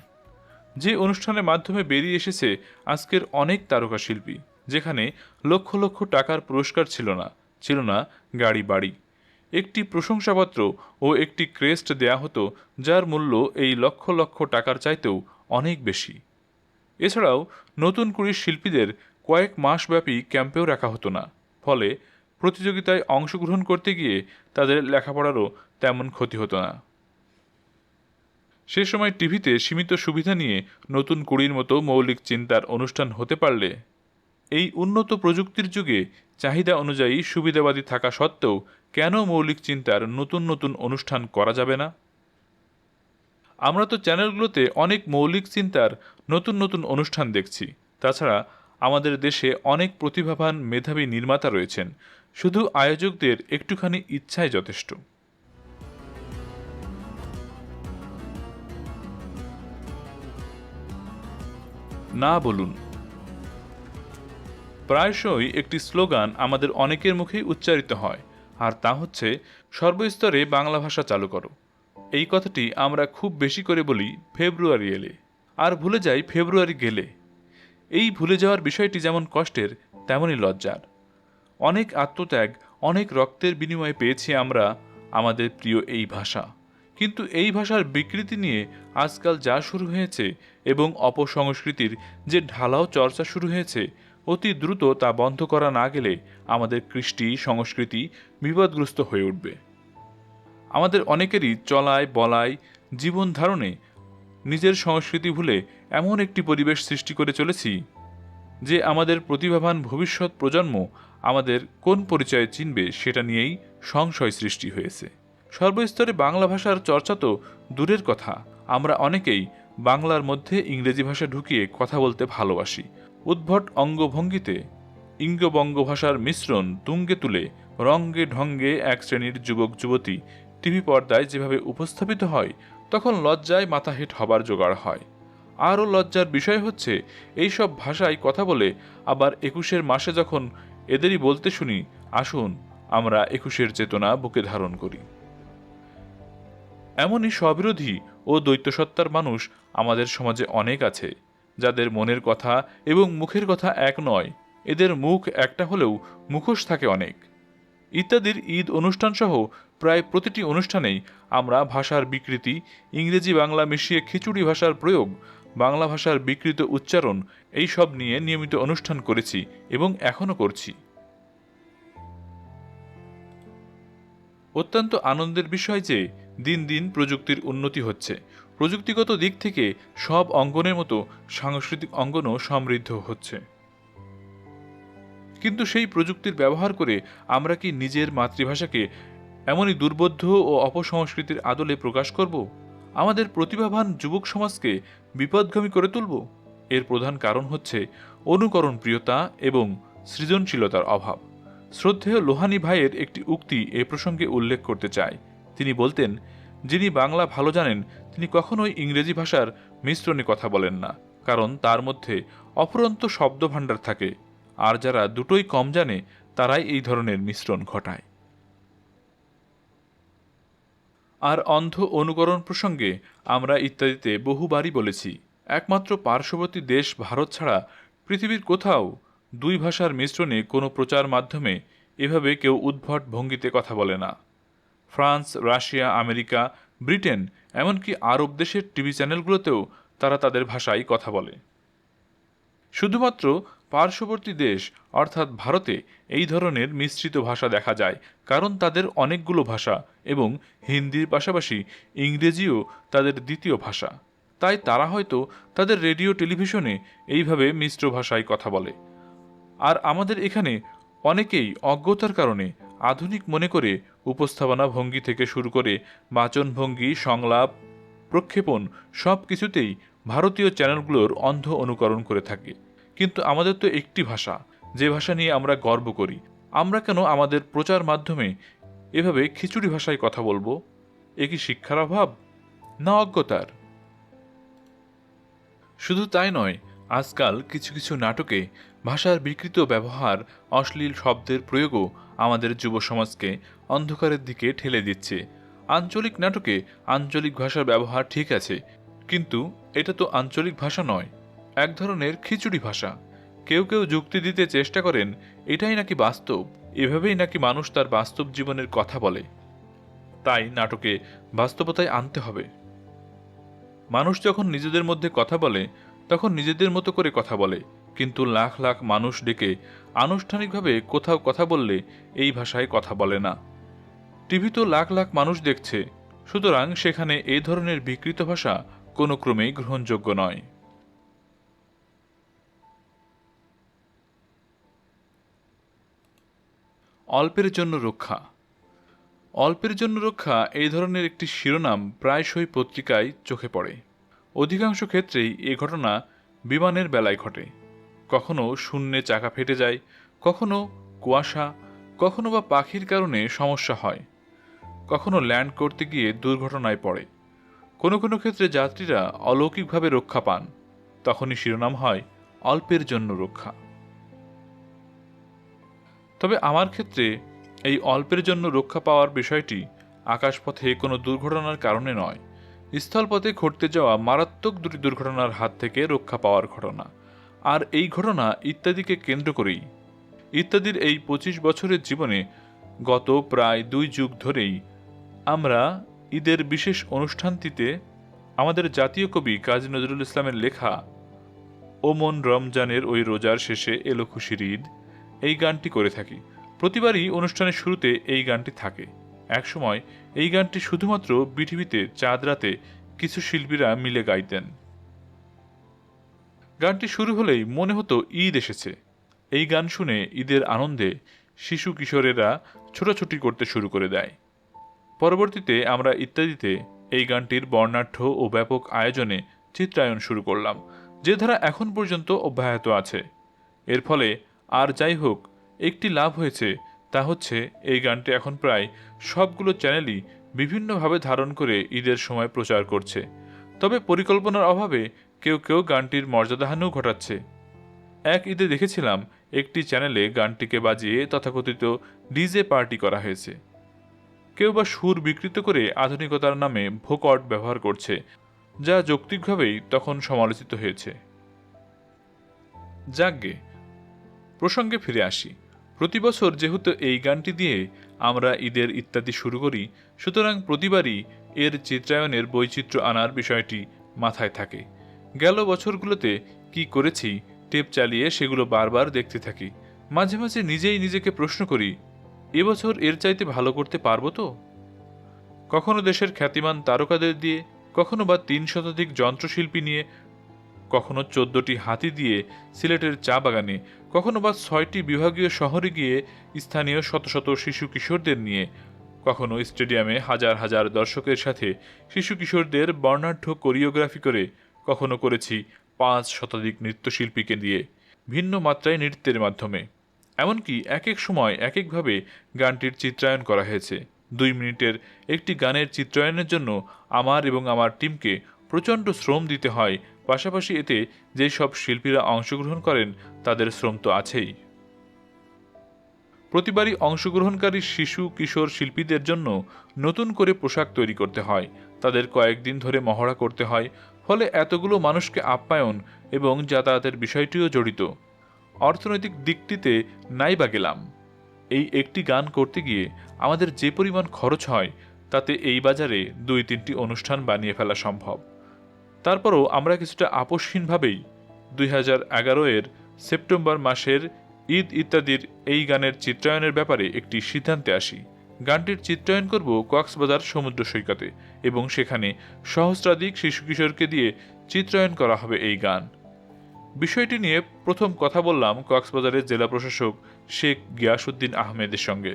যে অনুষ্ঠানের মাধ্যমে বেরিয়ে এসেছে আজকের অনেক তারকা শিল্পী, যেখানে লক্ষ লক্ষ টাকার পুরস্কার ছিল না, ছিল না গাড়ি বাড়ি, একটি প্রশংসাপত্র ও একটি ক্রেস্ট দেয়া হতো যার মূল্য এই লক্ষ লক্ষ টাকার চাইতেও অনেক বেশি। এছাড়াও নতুন কুড়ির শিল্পীদের কয়েক মাসব্যাপী ক্যাম্পেও রাখা হতো না, ফলে প্রতিযোগিতায় অংশগ্রহণ করতে গিয়ে তাদের লেখাপড়ারও তেমন ক্ষতি হতো না। সে সময় টিভিতে সীমিত সুবিধা নিয়ে নতুন কুড়ির মতো মৌলিক চিন্তার অনুষ্ঠান হতে পারলে, এই উন্নত প্রযুক্তির যুগে চাহিদা অনুযায়ী সুবিধাবাদী থাকা সত্ত্বেও কেন মৌলিক চিন্তার নতুন নতুন অনুষ্ঠান করা যাবে না? আমরা তো চ্যানেলগুলোতে অনেক মৌলিক চিন্তার নতুন নতুন অনুষ্ঠান দেখছি। তাছাড়া আমাদের দেশে অনেক প্রতিভাবান মেধাবী নির্মাতা রয়েছেন, শুধু আয়োজকদের একটুখানি ইচ্ছাই যথেষ্ট। না বলুন। প্রায়শই একটি স্লোগান আমাদের অনেকের মুখেই উচ্চারিত হয়, আর তা হচ্ছে সর্বস্তরে বাংলা ভাষা চালু করো। এই কথাটি আমরা খুব বেশি করে বলি ফেব্রুয়ারি এলে, আর ভুলে যাই ফেব্রুয়ারি গেলে। এই ভুলে যাওয়ার বিষয়টি যেমন কষ্টের, তেমনই লজ্জার। অনেক আত্মত্যাগ, অনেক রক্তের বিনিময়ে পেয়েছি আমরা আমাদের প্রিয় এই ভাষা, কিন্তু এই ভাষার বিকৃতি নিয়ে আজকাল যা শুরু হয়েছে এবং অপসংস্কৃতির যে ঢালাও চর্চা শুরু হয়েছে, অতি দ্রুত তা বন্ধ করা না গেলে আমাদের কৃষ্টি সংস্কৃতি বিপদগ্রস্ত হয়ে উঠবে। আমাদের অনেকেরই চলায় বলায়, জীবন ধারণে নিজের সংস্কৃতি ভুলে এমন একটি পরিবেশ সৃষ্টি করে চলেছি যে আমাদের প্রতিভাবান ভবিষ্যৎ প্রজন্ম আমাদের কোন পরিচয়ে চিনবে সেটা নিয়েই সংশয় সৃষ্টি হয়েছে। সর্বস্তরে বাংলা ভাষার চর্চা তো দূরের কথা, আমরা অনেকেই বাংলার মধ্যে ইংরেজি ভাষা ঢুকিয়ে কথা বলতে ভালোবাসি। উদ্ভট অঙ্গভঙ্গিতে ইঙ্গবঙ্গ ভাষার মিশ্রণ তুঙ্গে তুলে রঙ্গে ঢঙ্গে এক শ্রেণীর যুবক যুবতী টিভি পর্দায় যেভাবে উপস্থাপিত হয়, তখন লজ্জায় মাথা হেঁট হবার জোগাড় হয়। আরও লজ্জার বিষয় হচ্ছে, এইসব ভাষায় কথা বলে আবার ২১-এর মাসে যখন এদেরই বলতে শুনি, আসুন আমরা ২১-এর চেতনা বুকে ধারণ করি। এমনই স্ববিরোধী ও দ্বৈতসত্তার মানুষ আমাদের সমাজে অনেক আছে, যাদের মনের কথা এবং মুখের কথা এক নয়। এদের মুখ একটা হলেও মুখোশ থাকে অনেক। ইত্যাদির ঈদ অনুষ্ঠান সহ প্রায় প্রতিটি অনুষ্ঠানেই আমরা ভাষার বিকৃতি, ইংরেজি বাংলা মিশিয়ে খিচুড়ি ভাষার প্রয়োগ, বাংলা ভাষার বিকৃত উচ্চারণ, এই সব নিয়ে নিয়মিত অনুষ্ঠান করেছি এবং এখনও করছি। অত্যন্ত আনন্দের বিষয় যে দিন দিন প্রযুক্তির উন্নতি হচ্ছে। প্রযুক্তিগত দিক থেকে সব অঙ্গনের মতো সাংস্কৃতিক অঙ্গনও সমৃদ্ধ হচ্ছে। কিন্তু সেই প্রযুক্তির ব্যবহার করে আমরা কি নিজের মাতৃভাষাকে এমনই দুর্বোধ্য ও অপসংস্কৃতির আদলে প্রকাশ করব? আমাদের প্রতিভাবান যুবক সমাজকে বিপদগামী করে তুলব? এর প্রধান কারণ হচ্ছে অনুকরণ প্রিয়তা এবং সৃজনশীলতার অভাব। শ্রদ্ধেয় লোহানী ভাইয়ের একটি উক্তি এ প্রসঙ্গে উল্লেখ করতে চাই। তিনি বলতেন, যিনি বাংলা ভালো জানেন তিনি কখনোই ইংরেজি ভাষার মিশ্রণে কথা বলেন না, কারণ তার মধ্যে অফুরন্ত শব্দভাণ্ডার থাকে, আর যারা দুটোই কম জানে তারাই এই ধরনের মিশ্রণ ঘটায়। আর অন্ধ অনুকরণ প্রসঙ্গে আমরা ইত্যাদিতে বহুবারই বলেছি, একমাত্র পার্শ্ববর্তী দেশ ভারত ছাড়া পৃথিবীর কোথাও দুই ভাষার মিশ্রণে কোনো প্রচার মাধ্যমে এভাবে কেউ উদ্ভট ভঙ্গিতে কথা বলে না। ফ্রান্স, রাশিয়া, আমেরিকা, ব্রিটেন, এমনকি আরব দেশের টিভি চ্যানেলগুলোতেও তারা তাদের ভাষায় কথা বলে। শুধুমাত্র পার্শ্ববর্তী দেশ অর্থাৎ ভারতে এই ধরনের মিশ্রিত ভাষা দেখা যায়, কারণ তাদের অনেকগুলো ভাষা এবং হিন্দির পাশাপাশি ইংরেজিও তাদের দ্বিতীয় ভাষা। তাই তারা হয়তো তাদের রেডিও টেলিভিশনে এইভাবে মিশ্র ভাষায় কথা বলে। আর আমাদের এখানে অনেকেই অজ্ঞতার কারণে আধুনিক মনে করে উপস্থাপনা ভঙ্গি থেকে শুরু করে বাচনভঙ্গি, সংলাপ, প্রক্ষেপণ সব কিছুতেই ভারতীয় চ্যানেলগুলোর অন্ধ অনুকরণ করে থাকে। কিন্তু আমাদের তো একটি ভাষা, যে ভাষা নিয়ে আমরা গর্ব করি। আমরা কেন আমাদের প্রচার মাধ্যমে এভাবে খিচুড়ি ভাষায় কথা বলবো? এ কি শিক্ষার অভাব, না অজ্ঞতার? শুধু তাই নয়, আজকাল কিছু কিছু নাটকে ভাষার বিকৃত ব্যবহার, অশ্লীল শব্দের প্রয়োগও আমাদের যুব সমাজকে অন্ধকারের দিকে ঠেলে দিচ্ছে। আঞ্চলিক নাটকে আঞ্চলিক ভাষার ব্যবহার ঠিক আছে, কিন্তু এটা তো আঞ্চলিক ভাষা নয়, এক ধরনের খিচুড়ি ভাষা। কেউ কেউ যুক্তি দিতে চেষ্টা করেন এটাই নাকি বাস্তব, এভাবেই নাকি মানুষ তার বাস্তব জীবনের কথা বলে, তাই নাটকে বাস্তবতায় আনতে হবে। মানুষ যখন নিজেদের মধ্যে কথা বলে তখন নিজেদের মতো করে কথা বলে, কিন্তু লাখ লাখ মানুষ ডেকে আনুষ্ঠানিকভাবে কোথাও কথা বললে এই ভাষায় কথা বলে না। টিভি তো লাখ লাখ মানুষ দেখছে, সুতরাং সেখানে এই ধরনের বিকৃত ভাষা কোনো ক্রমেই গ্রহণযোগ্য নয়। অল্পের জন্য রক্ষা। অল্পের জন্য রক্ষা এই ধরনের একটি শিরোনাম প্রায়শই পত্রিকায় চোখে পড়ে। অধিকাংশ ক্ষেত্রেই এ ঘটনা বিমানের বেলায় ঘটে। কখনো শূন্যে চাকা ফেটে যায়, কখনো কুয়াশা, কখনো বা পাখির কারণে সমস্যা হয়, কখনো ল্যান্ড করতে গিয়ে দুর্ঘটনায় পড়ে। কোনো কোনো ক্ষেত্রে যাত্রীরা অলৌকিকভাবে রক্ষা পান, তখনই শিরোনাম হয় অল্পের জন্য রক্ষা। তবে আমার ক্ষেত্রে এই অল্পের জন্য রক্ষা পাওয়ার বিষয়টি আকাশপথে কোনো দুর্ঘটনার কারণে নয়, স্থলপথে ঘটতে যাওয়া মারাত্মক দুটি দুর্ঘটনার হাত থেকে রক্ষা পাওয়ার ঘটনা। আর এই ঘটনা ইত্যাদিকে কেন্দ্র করেই। ইত্যাদির এই 25 বছরের জীবনে গত প্রায় 2 যুগ ধরেই আমরা ঈদের বিশেষ অনুষ্ঠানটিতে আমাদের জাতীয় কবি কাজী নজরুল ইসলামের লেখা ও মন রমজানের ওই রোজার শেষে এলো খুশির ঈদ এই গানটি করে থাকি। প্রতিবারই অনুষ্ঠানের শুরুতে এই গানটি থাকে। একসময় এই গানটি শুধুমাত্র বিটিভিতে চাঁদ রাতে কিছু শিল্পীরা মিলে গাইতেন। গানটি শুরু হলেই মনে হতো ঈদ এসেছে। এই গান শুনে ঈদের আনন্দে শিশু কিশোরেরা ছোটাছুটি করতে শুরু করে দেয়। পরবর্তীতে আমরা ইত্যাদিতে এই গানটির বর্ণাঢ্য ও ব্যাপক আয়োজনে চিত্রায়ন শুরু করলাম, যে ধারা এখন পর্যন্ত অব্যাহত আছে। এর ফলে আর যাই হোক, একটি লাভ হয়েছে, তা হচ্ছে এই গানটি এখন প্রায় সবগুলো চ্যানেলই বিভিন্নভাবে ধারণ করে ঈদের সময় প্রচার করছে। তবে পরিকল্পনার অভাবে কেউ কেউ গানটির মর্যাদাহানিও ঘটাচ্ছে। এক ঈদে দেখেছিলাম একটি চ্যানেলে গানটিকে বাজিয়ে তথাকথিত ডিজে পার্টি করা হয়েছে। কেউ বা সুর বিকৃত করে আধুনিকতার নামে ভোকট ব্যবহার করছে, যা যৌক্তিকভাবেই তখন সমালোচিত হয়েছে। যাকগে, প্রসঙ্গে ফিরে আসি। প্রতি বছর যেহেতু এই গানটি দিয়ে আমরা ঈদের ইত্যাদি শুরু করি, সুতরাং প্রতিবারই এর চিত্রায়নের বৈচিত্র্য আনার বিষয়টি মাথায় থাকে। গেল বছরগুলোতে কি করেছি টেপ চালিয়ে সেগুলো বারবার দেখতে থাকি। মাঝে মাঝে নিজেই নিজেকে প্রশ্ন করি, এবছর এর চাইতে ভালো করতে পারবো তো? কখনো দেশের খ্যাতিমান তারকাদের দিয়ে, কখনো বা 3 শতাধিক যন্ত্রশিল্পী নিয়ে, কখনো 14টি হাতি দিয়ে সিলেটের চা বাগানে, কখনো বা 6টি বিভাগীয় শহরে গিয়ে স্থানীয় শত শত শিশু কিশোরদের নিয়ে, কখনো স্টেডিয়ামে হাজার হাজার দর্শকের সাথে শিশু কিশোরদের বর্ণাঢ্য কোরিওগ্রাফি করে, কখনো করেছি 5 শতাধিক নৃত্যশিল্পীকে দিয়ে ভিন্ন মাত্রায় নৃত্যের মাধ্যমে। এমনকি এক এক সময় এক একভাবে গানটির চিত্রায়ন করা হয়েছে। 2 মিনিটের একটি গানের চিত্রায়নের জন্য আমার এবং আমার টিমকে প্রচণ্ড শ্রম দিতে হয়, পাশাপাশি এতে যেই সব শিল্পীরা অংশগ্রহণ করেন তাদের শ্রম তো আছেই। প্রতিবারই অংশগ্রহণকারী শিশু কিশোর শিল্পীদের জন্য নতুন করে পোশাক তৈরি করতে হয়, তাদের কয়েকদিন ধরে মহড়া করতে হয়, ফলে এতগুলো মানুষকে আপ্যায়ন এবং যাতায়াতের বিষয়টিও জড়িত। অর্থনৈতিক দিকটিতে নাই বা গেলাম, এই একটি গান করতে গিয়ে আমাদের যে পরিমাণ খরচ হয় তাতে এই বাজারে 2-3টি অনুষ্ঠান বানিয়ে ফেলা সম্ভব। তারপরও আমরা কিছুটা আপোষহীনভাবেই 2011 সেপ্টেম্বর মাসের ঈদ ইত্যাদির এই গানের চিত্রায়নের ব্যাপারে একটি সিদ্ধান্তে আসি। গানটির চিত্রায়ন করব কক্সবাজার সমুদ্র সৈকতে এবং সেখানে সহস্রাধিক শিশু কিশোরকে দিয়ে চিত্রায়ন করা হবে এই গান। বিষয়টি নিয়ে প্রথম কথা বললাম কক্সবাজারের জেলা প্রশাসক শেখ গিয়াসউদ্দিন আহমেদের সঙ্গে।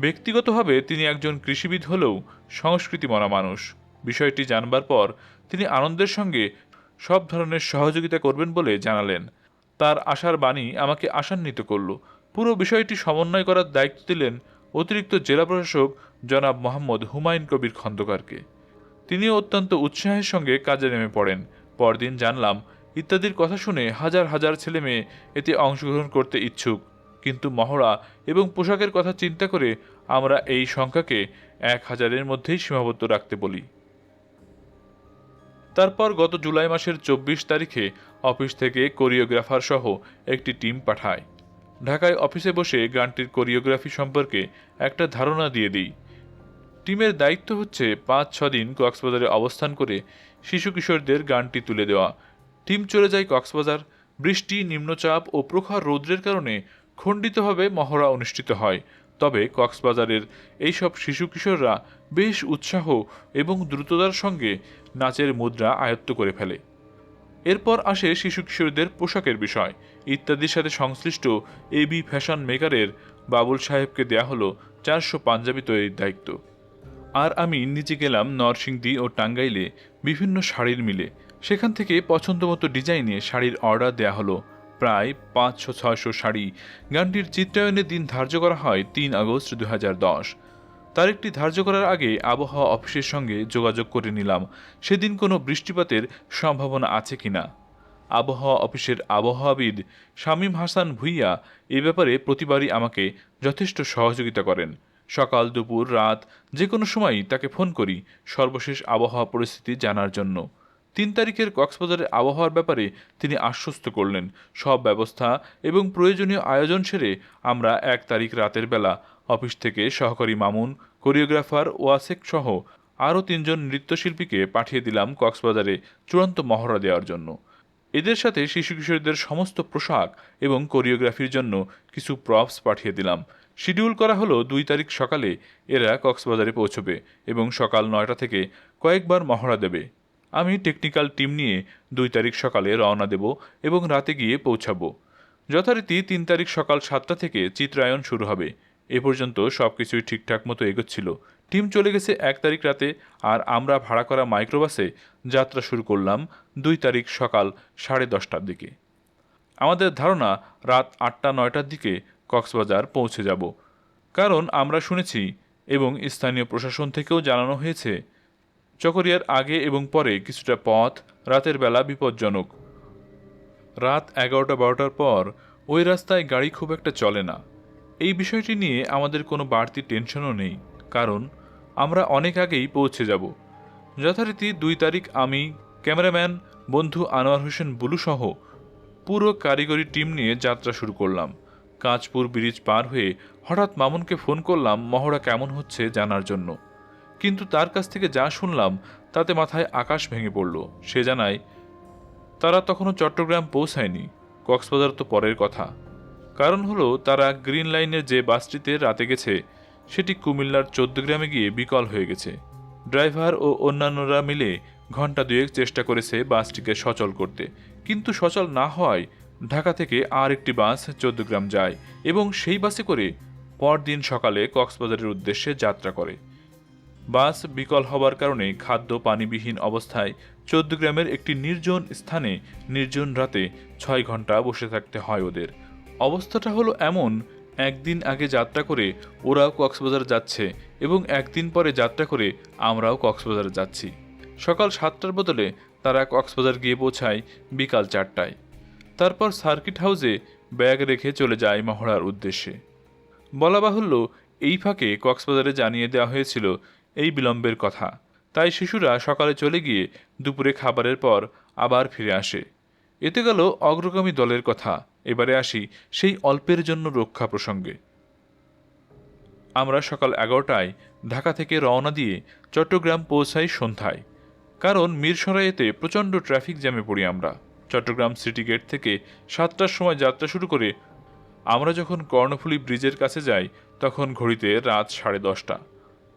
ব্যক্তিগতভাবে তিনি একজন কৃষিবিদ হলেও সংস্কৃতি মনা মানুষ। বিষয়টি জানবার পর তিনি আনন্দের সঙ্গে সব ধরনের সহযোগিতা করবেন বলে জানালেন। তার আশার বাণী আমাকে আশান্বিত করল। পুরো বিষয়টি সমন্বয় করার দায়িত্ব দিলেন অতিরিক্ত জেলা প্রশাসক জনাব মোহাম্মদ হুমায়ুন কবির খন্দকারকে। তিনিও অত্যন্ত উৎসাহের সঙ্গে কাজে নেমে পড়েন। পরদিন জানলাম ইত্যাদির কথা শুনে হাজার হাজার ছেলে মেয়ে এতে অংশগ্রহণ করতে ইচ্ছুক, কিন্তু মহড়া এবং পোশাকের কথা চিন্তা করে আমরা এই সংখ্যাকে 1000-এর মধ্যেই সীমাবদ্ধ রাখতে বলি। তারপর গত জুলাই মাসের ২৪ তারিখে অফিস থেকে কোরিওগ্রাফার সহ একটি টিম পাঠায়। ঢাকায় অফিসে বসে গানটির কোরিওগ্রাফি সম্পর্কে একটা ধারণা দিয়ে দিই। টিমের দায়িত্ব হচ্ছে ৫-৬ দিন কক্সবাজারে অবস্থান করে শিশু কিশোরদের গানটি তুলে দেওয়া। টিম চলে যায় কক্সবাজার। বৃষ্টি, নিম্নচাপ ও প্রখর রৌদ্রের কারণে খণ্ডিতভাবে মহড়া অনুষ্ঠিত হয়। তবে কক্সবাজারের এইসব শিশু কিশোররা বেশ উৎসাহ এবং দ্রুততার সঙ্গে নাচের মুদ্রা আয়ত্ত করে ফেলে। এরপর আসে শিশু কিশোরদের পোশাকের বিষয়। ইত্যাদির সাথে সংশ্লিষ্ট এবি ফ্যাশন মেকারের বাবুল সাহেবকে দেয়া হলো ৪০০ পাঞ্জাবি তৈরির দায়িত্ব। আর আমি নিচে গেলাম নরসিংদী ও টাঙ্গাইলে বিভিন্ন শাড়ির মিলে। সেখান থেকে পছন্দমতো ডিজাইনে শাড়ির অর্ডার দেয়া হলো। প্রায় ৫০০-৬০০ শাড়ি। গানটির চিত্রায়নের দিন ধার্য করা হয় ৩ আগস্ট ২০১০। তারিখটি ধার্য করার আগে আবহাওয়া অফিসের সঙ্গে যোগাযোগ করে নিলাম সেদিন কোনো বৃষ্টিপাতের সম্ভাবনা আছে কিনা। আবহাওয়া অফিসের আবহাওয়াবিদ শামীম হাসান ভুঁইয়া এ ব্যাপারে প্রতিবারই আমাকে যথেষ্ট সহযোগিতা করেন। সকাল, দুপুর, রাত যে কোনো সময়ই তাকে ফোন করি সর্বশেষ আবহাওয়া পরিস্থিতি জানার জন্য। ৩ তারিখের কক্সবাজারের আবহাওয়ার ব্যাপারে তিনি আশ্বস্ত করলেন। সব ব্যবস্থা এবং প্রয়োজনীয় আয়োজন সেরে আমরা ১ তারিখ রাতের বেলা অফিস থেকে সহকারী মামুন, কোরিওগ্রাফার ওয়াসেক সহ আরও ৩ জন নৃত্যশিল্পীকে পাঠিয়ে দিলাম কক্সবাজারে চূড়ান্ত মহড়া দেওয়ার জন্য। এদের সাথে শিশু কিশোরদের সমস্ত পোশাক এবং কোরিওগ্রাফির জন্য কিছু প্রপস পাঠিয়ে দিলাম। শিডিউল করা হলো ২ তারিখ সকালে এরা কক্সবাজারে পৌঁছবে এবং সকাল ৯টা থেকে কয়েকবার মহড়া দেবে। আমি টেকনিক্যাল টিম নিয়ে ২ তারিখ সকালে রওনা দেব এবং রাতে গিয়ে পৌঁছাবো। যথারীতি ৩ তারিখ সকাল ৭টা থেকে চিত্রায়ন শুরু হবে। এ পর্যন্ত সবকিছুই ঠিকঠাক মতো এগোচ্ছিল। টিম চলে গেছে ১ তারিখ রাতে, আর আমরা ভাড়া করা মাইক্রোবাসে যাত্রা শুরু করলাম ২ তারিখ সকাল ১০:৩০টার দিকে। আমাদের ধারণা রাত ৮টা-৯টার দিকে কক্সবাজার পৌঁছে যাব। কারণ আমরা শুনেছি এবং স্থানীয় প্রশাসন থেকেও জানানো হয়েছে চকরিয়ার আগে এবং পরে কিছুটা পথ রাতের বেলা বিপজ্জনক। রাত ১১টা-১২টার পর ওই রাস্তায় গাড়ি খুব একটা চলে না। এই বিষয়টি নিয়ে আমাদের কোনো বাড়তি টেনশনও নেই, কারণ আমরা অনেক আগেই পৌঁছে যাব। যথারীতি ২ তারিখ আমি, ক্যামেরাম্যান বন্ধু আনোয়ার হোসেন বুলু সহ পুরো কারিগরি টিম নিয়ে যাত্রা শুরু করলাম। কাঁচপুর ব্রিজ পার হয়ে হঠাৎ মামুনকে ফোন করলাম মহড়া কেমন হচ্ছে জানার জন্য। কিন্তু তার কাছ থেকে যা শুনলাম তাতে মাথায় আকাশ ভেঙে পড়ল। সে জানায় তারা তখনও চট্টগ্রাম পৌঁছায়নি। কক্সবাজার তো পরের কথা। কারণ হলো তারা গ্রিন লাইনের যে বাসটিতে রাতে গেছে সেটি কুমিল্লার ১৪গ্রামে গিয়ে বিকল হয়ে গেছে। ড্রাইভার ও অন্যান্যরা মিলে ঘণ্টা ২ চেষ্টা করেছে বাসটিকে সচল করতে, কিন্তু সচল না হওয়ায় ঢাকা থেকে আর একটি বাস ১৪গ্রাম যায় এবং সেই বাসে করে পরদিন সকালে কক্সবাজারের উদ্দেশ্যে যাত্রা করে। বাস বিকল হবার কারণে খাদ্য পানিবিহীন অবস্থায় ১৪গ্রামের একটি নির্জন স্থানে নির্জন রাতে ৬ ঘন্টা বসে থাকতে হয় ওদের। অবস্থাটা হলো এমন, একদিন আগে যাত্রা করে ওরাও কক্সবাজার যাচ্ছে এবং একদিন পরে যাত্রা করে আমরাও কক্সবাজার যাচ্ছি। সকাল ৭টার বদলে তারা কক্সবাজার গিয়ে পৌঁছায় বিকাল ৪টায়। তারপর সার্কিট হাউসে ব্যাগ রেখে চলে যায় মহড়ার উদ্দেশ্যে। বলা বাহুল্য, এই ফাঁকে কক্সবাজারে জানিয়ে দেওয়া হয়েছিল এই বিলম্বের কথা। তাই শিশুরা সকালে চলে গিয়ে দুপুরে খাবারের পর আবার ফিরে আসে। এতে গেল অগ্রগামী দলের কথা। এবারে আসি সেই অল্পের জন্য রক্ষা প্রসঙ্গে। আমরা সকাল ১১টায় ঢাকা থেকে রওনা দিয়ে চট্টগ্রাম পৌঁছাই সন্ধ্যায়। কারণ মিরসরাইতে প্রচণ্ড ট্রাফিক জ্যামে পড়ি আমরা। চট্টগ্রাম সিটি গেট থেকে ৭টার সময় যাত্রা শুরু করে আমরা যখন কর্ণফুলী ব্রিজের কাছে যাই তখন ঘড়িতে রাত ১০:৩০।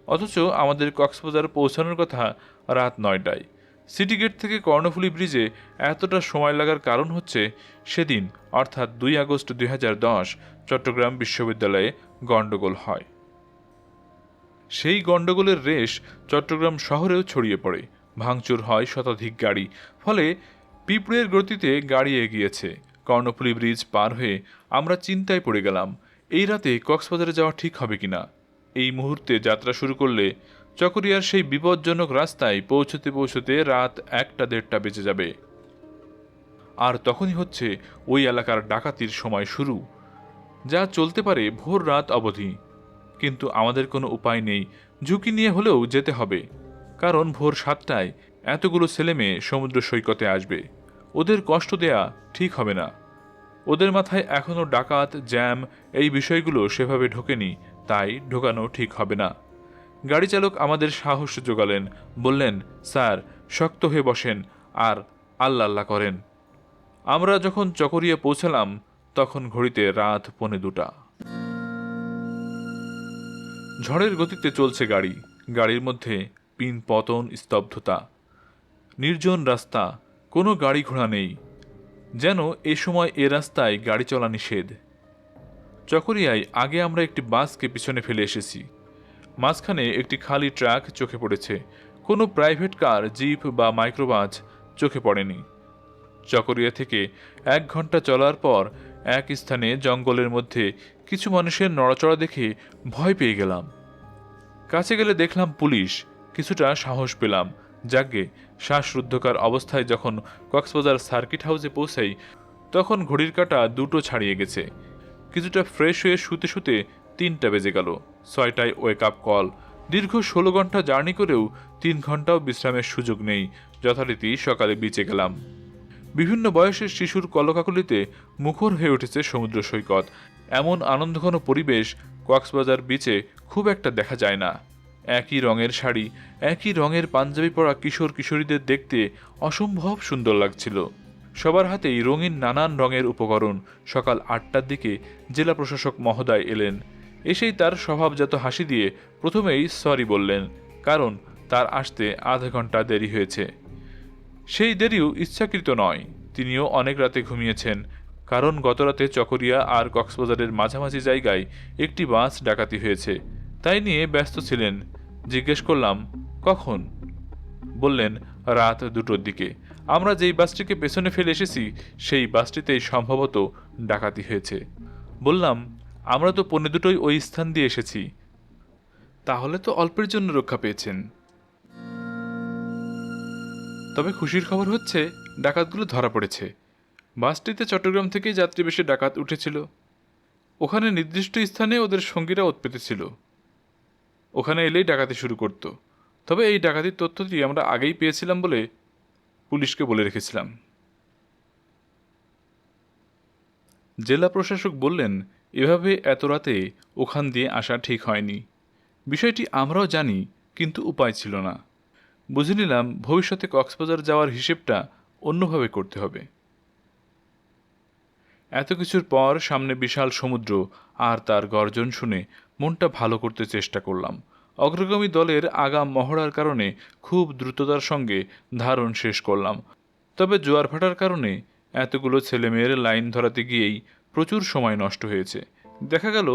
অথচ আমাদের কক্সবাজার পৌঁছানোর কথা রাত ৯টায়। সিটি গেট থেকে কর্ণফুলী ব্রিজে এতটা সময় লাগার কারণ হচ্ছে সেদিন অর্থাৎ ২ আগস্ট ২০১০ চট্টগ্রাম বিশ্ববিদ্যালয়ে গণ্ডগোল হয়। সেই গণ্ডগোলের রেশ চট্টগ্রাম শহরেও ছড়িয়ে পড়ে। ভাঙচুর হয় শতাধিক গাড়ি। ফলে পিঁপড়ের গতিতে গাড়ি এগিয়েছে। কর্ণফুলী ব্রিজ পার হয়ে আমরা চিন্তায় পড়ে গেলাম এই রাতে কক্সবাজারে যাওয়া ঠিক হবে কিনা। এই মুহূর্তে যাত্রা শুরু করলে চকরিয়ার সেই বিপজ্জনক রাস্তায় পৌঁছতে পৌঁছতে রাত ১টা-১:৩০ বেজে যাবে। আর তখনই হচ্ছে ওই এলাকার ডাকাতির সময় শুরু, যা চলতে পারে ভোর রাত অবধি। কিন্তু আমাদের কোনো উপায় নেই, ঝুঁকি নিয়ে হলেও যেতে হবে। কারণ ভোর 7টায় এতগুলো ছেলেমেয়ে সমুদ্র সৈকতে আসবে, ওদের কষ্ট দেয়া ঠিক হবে না। ওদের মাথায় এখনও ডাকাত, জ্যাম এই বিষয়গুলো সেভাবে ঢোকেনি, তাই ঢোকানো ঠিক হবে না। গাড়ি চালক আমাদের সাহস জোগালেন, বললেন, স্যার শক্ত হয়ে বসেন আর আল্লাহ আল্লাহ করেন। আমরা যখন চকরিয়া পৌঁছালাম তখন ঘড়িতে রাত 1:45। ঝড়ের গতিতে চলছে গাড়ি, গাড়ির মধ্যে পিন পতন, স্তব্ধতা, নির্জন রাস্তা, কোনো গাড়ি ঘোড়া নেই, যেন এ সময় এ রাস্তায় গাড়ি চলা নিষেধ। চকরিয়ায় আগে আমরা একটি বাসকে পিছনে ফেলে এসেছি, মাঝখানে একটি খালি ট্রাক চোখে পড়েছে, কোনো প্রাইভেট কার, জিপ বা মাইক্রোবাস চোখে পড়েনি। চকরিয়া থেকে 1 ঘন্টা চলার পর এক স্থানে জঙ্গলের মধ্যে কিছু মানুষের নড়াচড়া দেখে ভয় পেয়ে গেলাম। কাছে গেলে দেখলাম পুলিশ, কিছুটা সাহস পেলাম। যাগ্গে শ্বাসরুদ্ধকার অবস্থায় যখন কক্সবাজার সার্কিট হাউসে পৌঁছাই তখন ঘড়ির কাঁটা 2টো ছাড়িয়ে গেছে। কিছুটা ফ্রেশ হয়ে শুতে শুতে 3টা বেজে গেল। 6টায় ওয়েক আপ কল। দীর্ঘ 16 ঘন্টা জার্নি করেও 3 ঘন্টাও বিশ্রামের সুযোগ নেই। যথারীতি সকালে বিচে গেলাম। বিভিন্ন বয়সের শিশুর কলকাকলিতে মুখর হয়ে উঠেছে সমুদ্র সৈকত। এমন আনন্দঘন পরিবেশ কক্সবাজার বিচে খুব একটা দেখা যায় না। একই রঙের শাড়ি, একই রঙের পাঞ্জাবি পরা কিশোর কিশোরীদের দেখতে অসম্ভব সুন্দর লাগছিল। সবার হাতেই রঙিন নানান রঙের উপকরণ। সকাল 8টার দিকে জেলা প্রশাসক মহোদয় এলেন। এসেই তার স্বভাবজাত হাসি দিয়ে প্রথমেই সরি বললেন, কারণ তার আসতে আধা ঘন্টা দেরি হয়েছে। সেই দেরিও ইচ্ছাকৃত নয়, তিনিও অনেক রাতে ঘুমিয়েছেন, কারণ গতরাতে চকরিয়া আর কক্সবাজারের মাঝামাঝি জায়গায় একটি বাস ডাকাতি হয়েছে, তাই নিয়ে ব্যস্ত ছিলেন। জিজ্ঞেস করলাম, কখন? বললেন, রাত 2টোর দিকে। আমরা যেই বাসটিকে পেছনে ফেলে এসেছি সেই বাসটিতেই সম্ভবত ডাকাতি হয়েছে। বললাম, আমরা তো 2:45 ওই স্থান দিয়ে এসেছি। তাহলে তো অল্পের জন্য রক্ষা পেয়েছেন। তবে খুশির খবর হচ্ছে ডাকাতগুলো ধরা পড়েছে। বাসটিতে চট্টগ্রাম থেকেই যাত্রী বেশি ডাকাত উঠেছিল। ওখানে নির্দিষ্ট স্থানে ওদের সঙ্গীরা ওৎ পেতেছিল, ওখানে এলেই ডাকাতি শুরু করত। তবে এই ডাকাতির তথ্যটি আমরা আগেই পেয়েছিলাম বলে পুলিশকে বলে রেখেছিলাম। জেলা প্রশাসক বললেন, এভাবে এত রাতে ওখান দিয়ে আসা ঠিক হয়নি। বিষয়টি আমরাও জানি, কিন্তু উপায় ছিল না। বুঝে নিলাম ভবিষ্যতে কক্সবাজার যাওয়ার হিসেবটা অন্যভাবে করতে হবে। এত কিছুর পর সামনে বিশাল সমুদ্র আর তার গর্জন শুনে মনটা ভালো করতে চেষ্টা করলাম। অগ্রগামী দলের আগাম মহড়ার কারণে খুব দ্রুততার সঙ্গে ধারণ শেষ করলাম। তবে জোয়ার ভাটার কারণে এতগুলো ছেলেমেয়ের লাইন ধরাতে গিয়েই প্রচুর সময় নষ্ট হয়েছে। দেখা গেল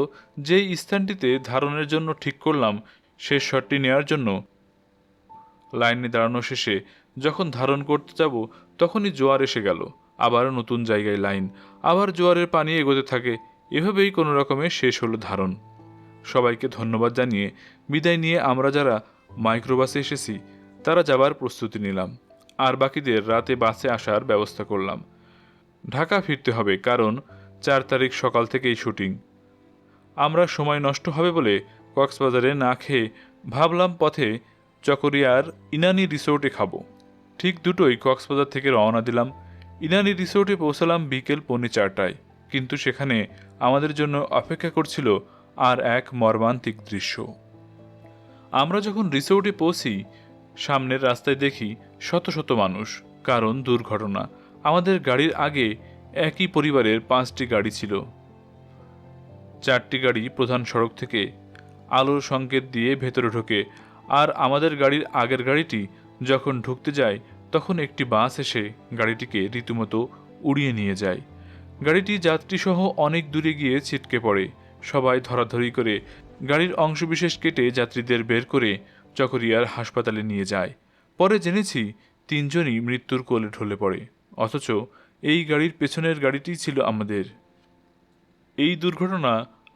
যেই স্থানটিতে ধারণের জন্য ঠিক করলাম শেষ শটটি নেওয়ার জন্য, লাইনে দাঁড়ানো শেষে যখন ধারণ করতে যাব তখনই জোয়ার এসে গেল। আবার নতুন জায়গায় লাইন, আবার জোয়ারের পানি এগোতে থাকে। এভাবেই কোনো রকমে শেষ হলো ধারণ। সবাইকে ধন্যবাদ জানিয়ে বিদায় নিয়ে আমরা যারা মাইক্রোবাসে এসেছি তারা যাবার প্রস্তুতি নিলাম, আর বাকিদের রাতে বাসে আসার ব্যবস্থা করলাম। ঢাকা ফিরতে হবে, কারণ 4 তারিখ সকাল থেকেই শুটিং। আমরা সময় নষ্ট হবে বলে কক্সবাজারে না খেয়ে ভাবলাম পথে চকরিয়ার ইনানি রিসোর্টে খাবো। ঠিক 2টোই কক্সবাজার থেকে রওনা দিলাম। ইনানি রিসোর্টে পৌঁছালাম বিকেল 4:45, কিন্তু সেখানে আমাদের জন্য অপেক্ষা করছিল আর এক মর্মান্তিক দৃশ্য। আমরা যখন রিসোর্টে পৌঁছি সামনের রাস্তায় দেখি শত শত মানুষ, কারণ দুর্ঘটনা। আমাদের গাড়ির আগে একই পরিবারের 5টি গাড়ি ছিল। 4টি গাড়ি প্রধান সড়ক থেকে আলোর সংকেত দিয়ে ভেতরে ঢোকে, আর আমাদের গাড়ির আগের গাড়িটি যখন ঢুকতে যায় তখন একটি বাস এসে গাড়িটিকে রীতিমতো উড়িয়ে নিয়ে যায়। গাড়িটি যাত্রীসহ অনেক দূরে গিয়ে ছিটকে পড়ে। সবাই ধরাধরি করে গাড়ির অংশবিশেষ কেটে যাত্রীদের বের করে চকরিয়ার হাসপাতালে নিয়ে যায়। পরে জেনেছি 3জনই মৃত্যুর কোলে ঢলে পড়ে, অথচ এই গাড়ির পেছনের গাড়িটি ছিল আমাদের। এই দুর্ঘটনা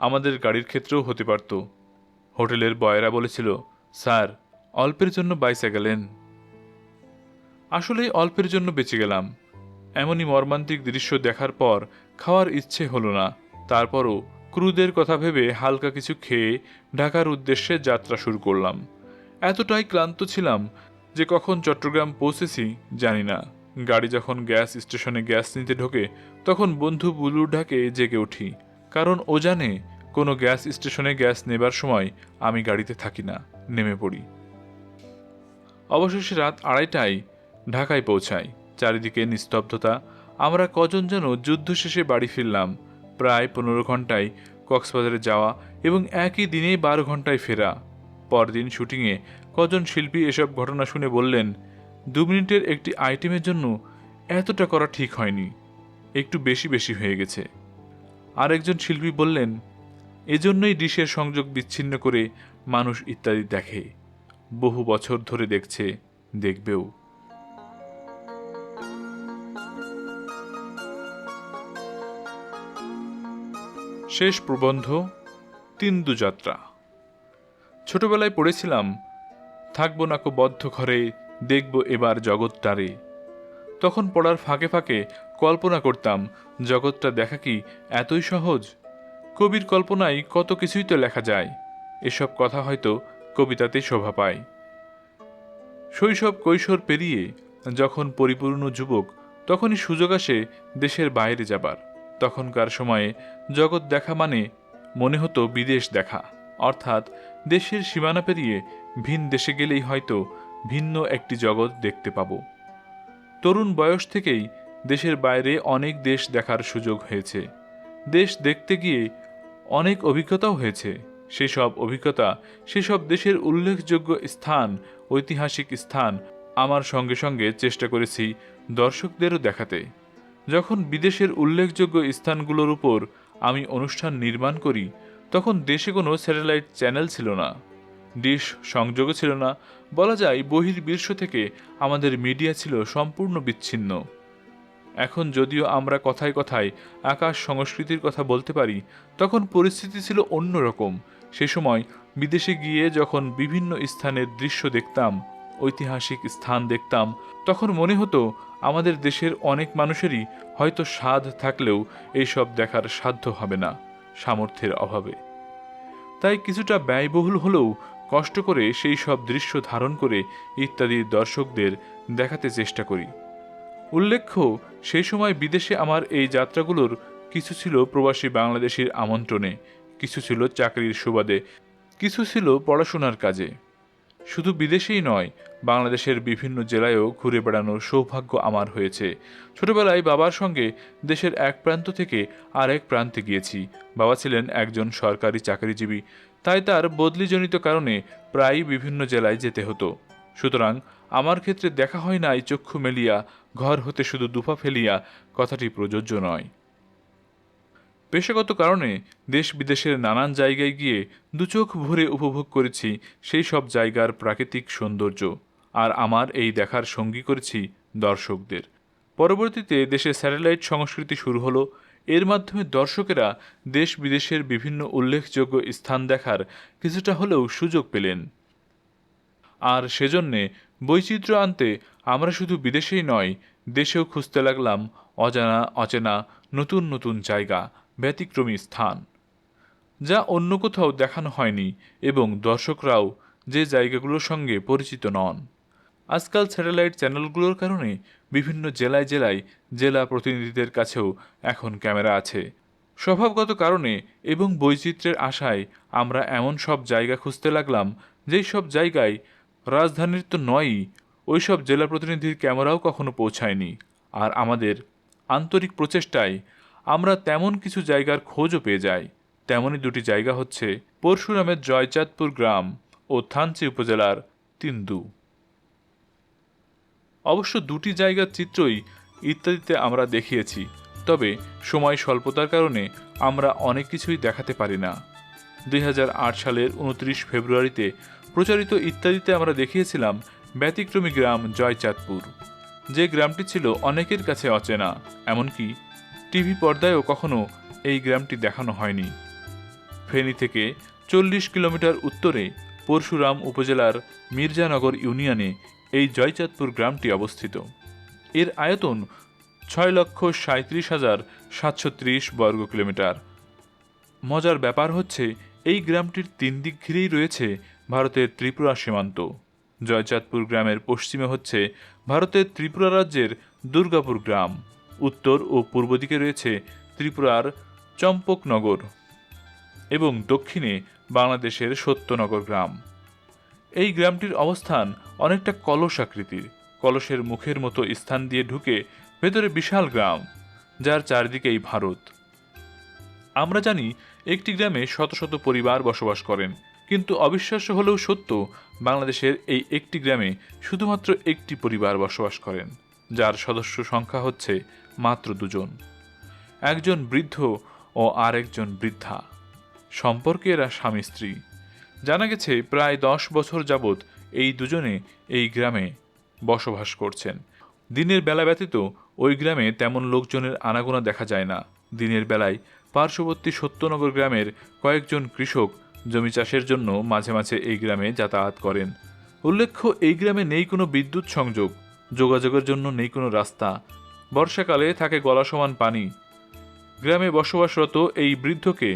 আমাদের গাড়ির ক্ষেত্রেও হতে পারত। হোটেলের বয়রা বলেছিল, স্যার অল্পের জন্য বাইসে গেলেন। আসলে অল্পের জন্য বেঁচে গেলাম। এমনই মর্মান্তিক দৃশ্য দেখার পর খাওয়ার ইচ্ছে হলো না। তারপরও ক্রুদের কথা ভেবে হালকা কিছু খেয়ে ঢাকার উদ্দেশ্যে যাত্রা শুরু করলাম। এতটাই ক্লান্ত ছিলাম যে কখন চট্টগ্রাম পৌঁছেছি জানি না। গাড়ি যখন গ্যাস স্টেশনে গ্যাস নিতে ঢোকে তখন বন্ধু বুলুর ডাকে জেগে উঠি, কারণ ও জানে কোনো গ্যাস স্টেশনে গ্যাস নেবার সময় আমি গাড়িতে থাকি না, নেমে পড়ি। অবশেষে রাত 2:30টায় ঢাকায় পৌঁছাই। চারিদিকে নিস্তব্ধতা। আমরা কজন যেন যুদ্ধ শেষে বাড়ি ফিরলাম। প্রায় 15 ঘন্টায় কক্সবাজারে যাওয়া এবং একই দিনে 12 ঘন্টায় ফেরা। পরদিন শুটিংয়ে কজন শিল্পী এসব ঘটনা শুনে বললেন, 2 মিনিটের একটি আইটেমের জন্য এতটা করা ঠিক হয়নি, একটু বেশি বেশি হয়ে গেছে। আরেকজন শিল্পী বললেন, এজন্যই ডিশের সংযোগ বিচ্ছিন্ন করে মানুষ ইত্যাদি দেখে, বহু বছর ধরে দেখছে, দেখবেও। শেষ প্রবন্ধ, তিন্দু যাত্রা। ছোটবেলায় পড়েছিলাম, থাকবো নাকো বদ্ধ ঘরে, দেখব এবার জগৎটারে। তখন পড়ার ফাঁকে ফাঁকে কল্পনা করতাম, জগৎটা দেখা কি এতই সহজ? কবির কল্পনায় কত কিছুই তো লেখা যায়। এসব কথা হয়তো কবিতাতে শোভা পায়। শৈশব কৈশোর পেরিয়ে যখন পরিপূর্ণ যুবক, তখনই সুযোগ আসে দেশের বাইরে যাবার। তখনকার সময়ে জগৎ দেখা মানে মনে হতো বিদেশ দেখা, অর্থাৎ দেশের সীমানা পেরিয়ে ভিন দেশে গেলেই হয়তো ভিন্ন একটি জগৎ দেখতে পাব। তরুণ বয়স থেকেই দেশের বাইরে অনেক দেশ দেখার সুযোগ হয়েছে। দেশ দেখতে গিয়ে অনেক অভিজ্ঞতাও হয়েছে। সেসব অভিজ্ঞতা, সেসব দেশের উল্লেখযোগ্য স্থান, ঐতিহাসিক স্থান আমার সঙ্গে সঙ্গে চেষ্টা করেছি দর্শকদেরও দেখাতে। যখন বিদেশের উল্লেখযোগ্য স্থানগুলোর উপর আমি অনুষ্ঠান নির্মাণ করি, তখন দেশে কোনো স্যাটেলাইট চ্যানেল ছিল না, ডিশ সংযোগও ছিল না। বলা যায় বহির্বিশ্ব থেকে আমাদের মিডিয়া ছিল সম্পূর্ণ বিচ্ছিন্ন। এখন যদিও আমরা কথায় কথায় আকাশ সংস্কৃতির কথা বলতে পারি, তখন পরিস্থিতি ছিল অন্যরকম। সে সময় বিদেশে গিয়ে যখন বিভিন্ন স্থানের দৃশ্য দেখতাম, ঐতিহাসিক স্থান দেখতাম, তখন মনে হতো আমাদের দেশের অনেক মানুষেরই হয়তো সাধ থাকলেও এইসব দেখার সাধ্য হবে না, সামর্থ্যের অভাবে। তাই কিছুটা ব্যয়বহুল হলেও কষ্ট করে সেই সব দৃশ্য ধারণ করে ইত্যাদি দর্শকদের দেখাতে চেষ্টা করি। উল্লেখ্য, সেই সময় বিদেশে আমার এই যাত্রাগুলোর কিছু ছিল প্রবাসী বাংলাদেশির আমন্ত্রণে, কিছু ছিল চাকরির সুবাদে, কিছু ছিল পড়াশোনার কাজে। শুধু বিদেশেই নয়, বাংলাদেশের বিভিন্ন জেলায়ও ঘুরে বেড়ানোর সৌভাগ্য আমার হয়েছে। ছোটবেলায় বাবার সঙ্গে দেশের এক প্রান্ত থেকে আর এক প্রান্তে গিয়েছি। বাবা ছিলেন একজন সরকারি চাকরিজীবী, তাই তার বদলিজনিত কারণে প্রায়ই বিভিন্ন জেলায় যেতে হতো। সুতরাং আমার ক্ষেত্রে দেখা হয় নাই চক্ষু মেলিয়া ঘর হতে শুধু দুপা ফেলিয়া কথাটি প্রযোজ্য নয়। পেশাগত কারণে দেশ বিদেশের নানান জায়গায় গিয়ে দুচোখ ভরে উপভোগ করেছি সেই সব জায়গার প্রাকৃতিক সৌন্দর্য, আর আমার এই দেখার সঙ্গী করেছি দর্শকদের। পরবর্তীতে দেশে স্যাটেলাইট সংস্কৃতি শুরু হলো। এর মাধ্যমে দর্শকেরা দেশ বিদেশের বিভিন্ন উল্লেখযোগ্য স্থান দেখার কিছুটা হলেও সুযোগ পেলেন। আর সেজন্যে বৈচিত্র্য আনতে আমরা শুধু বিদেশেই নয়, দেশেও খুঁজতে লাগলাম অজানা অচেনা নতুন নতুন জায়গা, ব্যতিক্রমী স্থান, যা অন্য কোথাও দেখানো হয়নি এবং দর্শকরাও যে জায়গাগুলোর সঙ্গে পরিচিত নন। আজকাল স্যাটেলাইট চ্যানেলগুলোর কারণে বিভিন্ন জেলায় জেলায় জেলা প্রতিনিধিদের কাছেও এখন ক্যামেরা আছে। স্বভাবগত কারণে এবং বৈচিত্র্যের আশায় আমরা এমন সব জায়গা খুঁজতে লাগলাম যেই সব জায়গায় রাজধানীর তো নয়ই, ওই সব জেলা প্রতিনিধির ক্যামেরাও কখনো পৌঁছায়নি। আর আমাদের আন্তরিক প্রচেষ্টায় আমরা তেমন কিছু জায়গার খোঁজও পেয়ে যাই। তেমনই দুটি জায়গা হচ্ছে পরশুরামের জয়চাঁদপুর গ্রাম ও থানচি উপজেলার তিন্দু। অবশ্য দুটি জায়গার চিত্রই ইত্যাদিতে আমরা দেখিয়েছি, তবে সময় স্বল্পতার কারণে আমরা অনেক কিছুই দেখাতে পারি না। 2008 সালের 29 ফেব্রুয়ারিতে প্রচারিত ইত্যাদিতে আমরা দেখিয়েছিলাম ব্যতিক্রমী গ্রাম জয়চাঁদপুর, যে গ্রামটি ছিল অনেকের কাছে অচেনা, এমনকি টিভি পর্দায়ও কখনো এই গ্রামটি দেখানো হয়নি। ফেনী থেকে 40 কিলোমিটার উত্তরে পরশুরাম উপজেলার মির্জানগর ইউনিয়নে এই জয়চাঁদপুর গ্রামটি অবস্থিত। এর আয়তন 6,37,730 বর্গ কিলোমিটার। মজার ব্যাপার হচ্ছে এই গ্রামটির 3 দিক ঘিরেই রয়েছে ভারতের ত্রিপুরা সীমান্ত। জয়চাঁদপুর গ্রামের পশ্চিমে হচ্ছে ভারতের ত্রিপুরা রাজ্যের দুর্গাপুর গ্রাম। উত্তর ও পূর্ব দিকে রয়েছে ত্রিপুরার চম্পকনগর এবং দক্ষিণে বাংলাদেশের সত্যনগর গ্রাম। এই গ্রামটির অবস্থান অনেকটা কলস আকৃতির। কলসের মুখের মতো স্থান দিয়ে ঢুকে ভেতরে বিশাল গ্রাম, যার চারদিকেই ভারত। আমরা জানি একটি গ্রামে শত শত পরিবার বসবাস করেন, কিন্তু অবিশ্বাস্য হলেও সত্য, বাংলাদেশের এই একটি গ্রামে শুধুমাত্র একটি পরিবার বসবাস করেন, যার সদস্য সংখ্যা হচ্ছে মাত্র 2 জন। একজন বৃদ্ধ ও আরেকজন বৃদ্ধা। সম্পর্কে এরা স্বামী স্ত্রী। জানা গেছে প্রায় 10 বছর যাবৎ এই দুজনে এই গ্রামে বসবাস করছেন। দিনের বেলা ব্যতীত ওই গ্রামে তেমন লোকজনের আনাগোনা দেখা যায় না। দিনের বেলায় পার্শ্ববর্তী সত্যনগর গ্রামের কয়েকজন কৃষক জমি চাষের জন্য মাঝে মাঝে এই গ্রামে যাতায়াত করেন। উল্লেখ্য, এই গ্রামে নেই কোনো বিদ্যুৎ সংযোগ, যোগাযোগের জন্য নেই কোনো রাস্তা। বর্ষাকালে থাকে গলা সমান পানি। গ্রামে বসবাসরত এই বৃদ্ধকে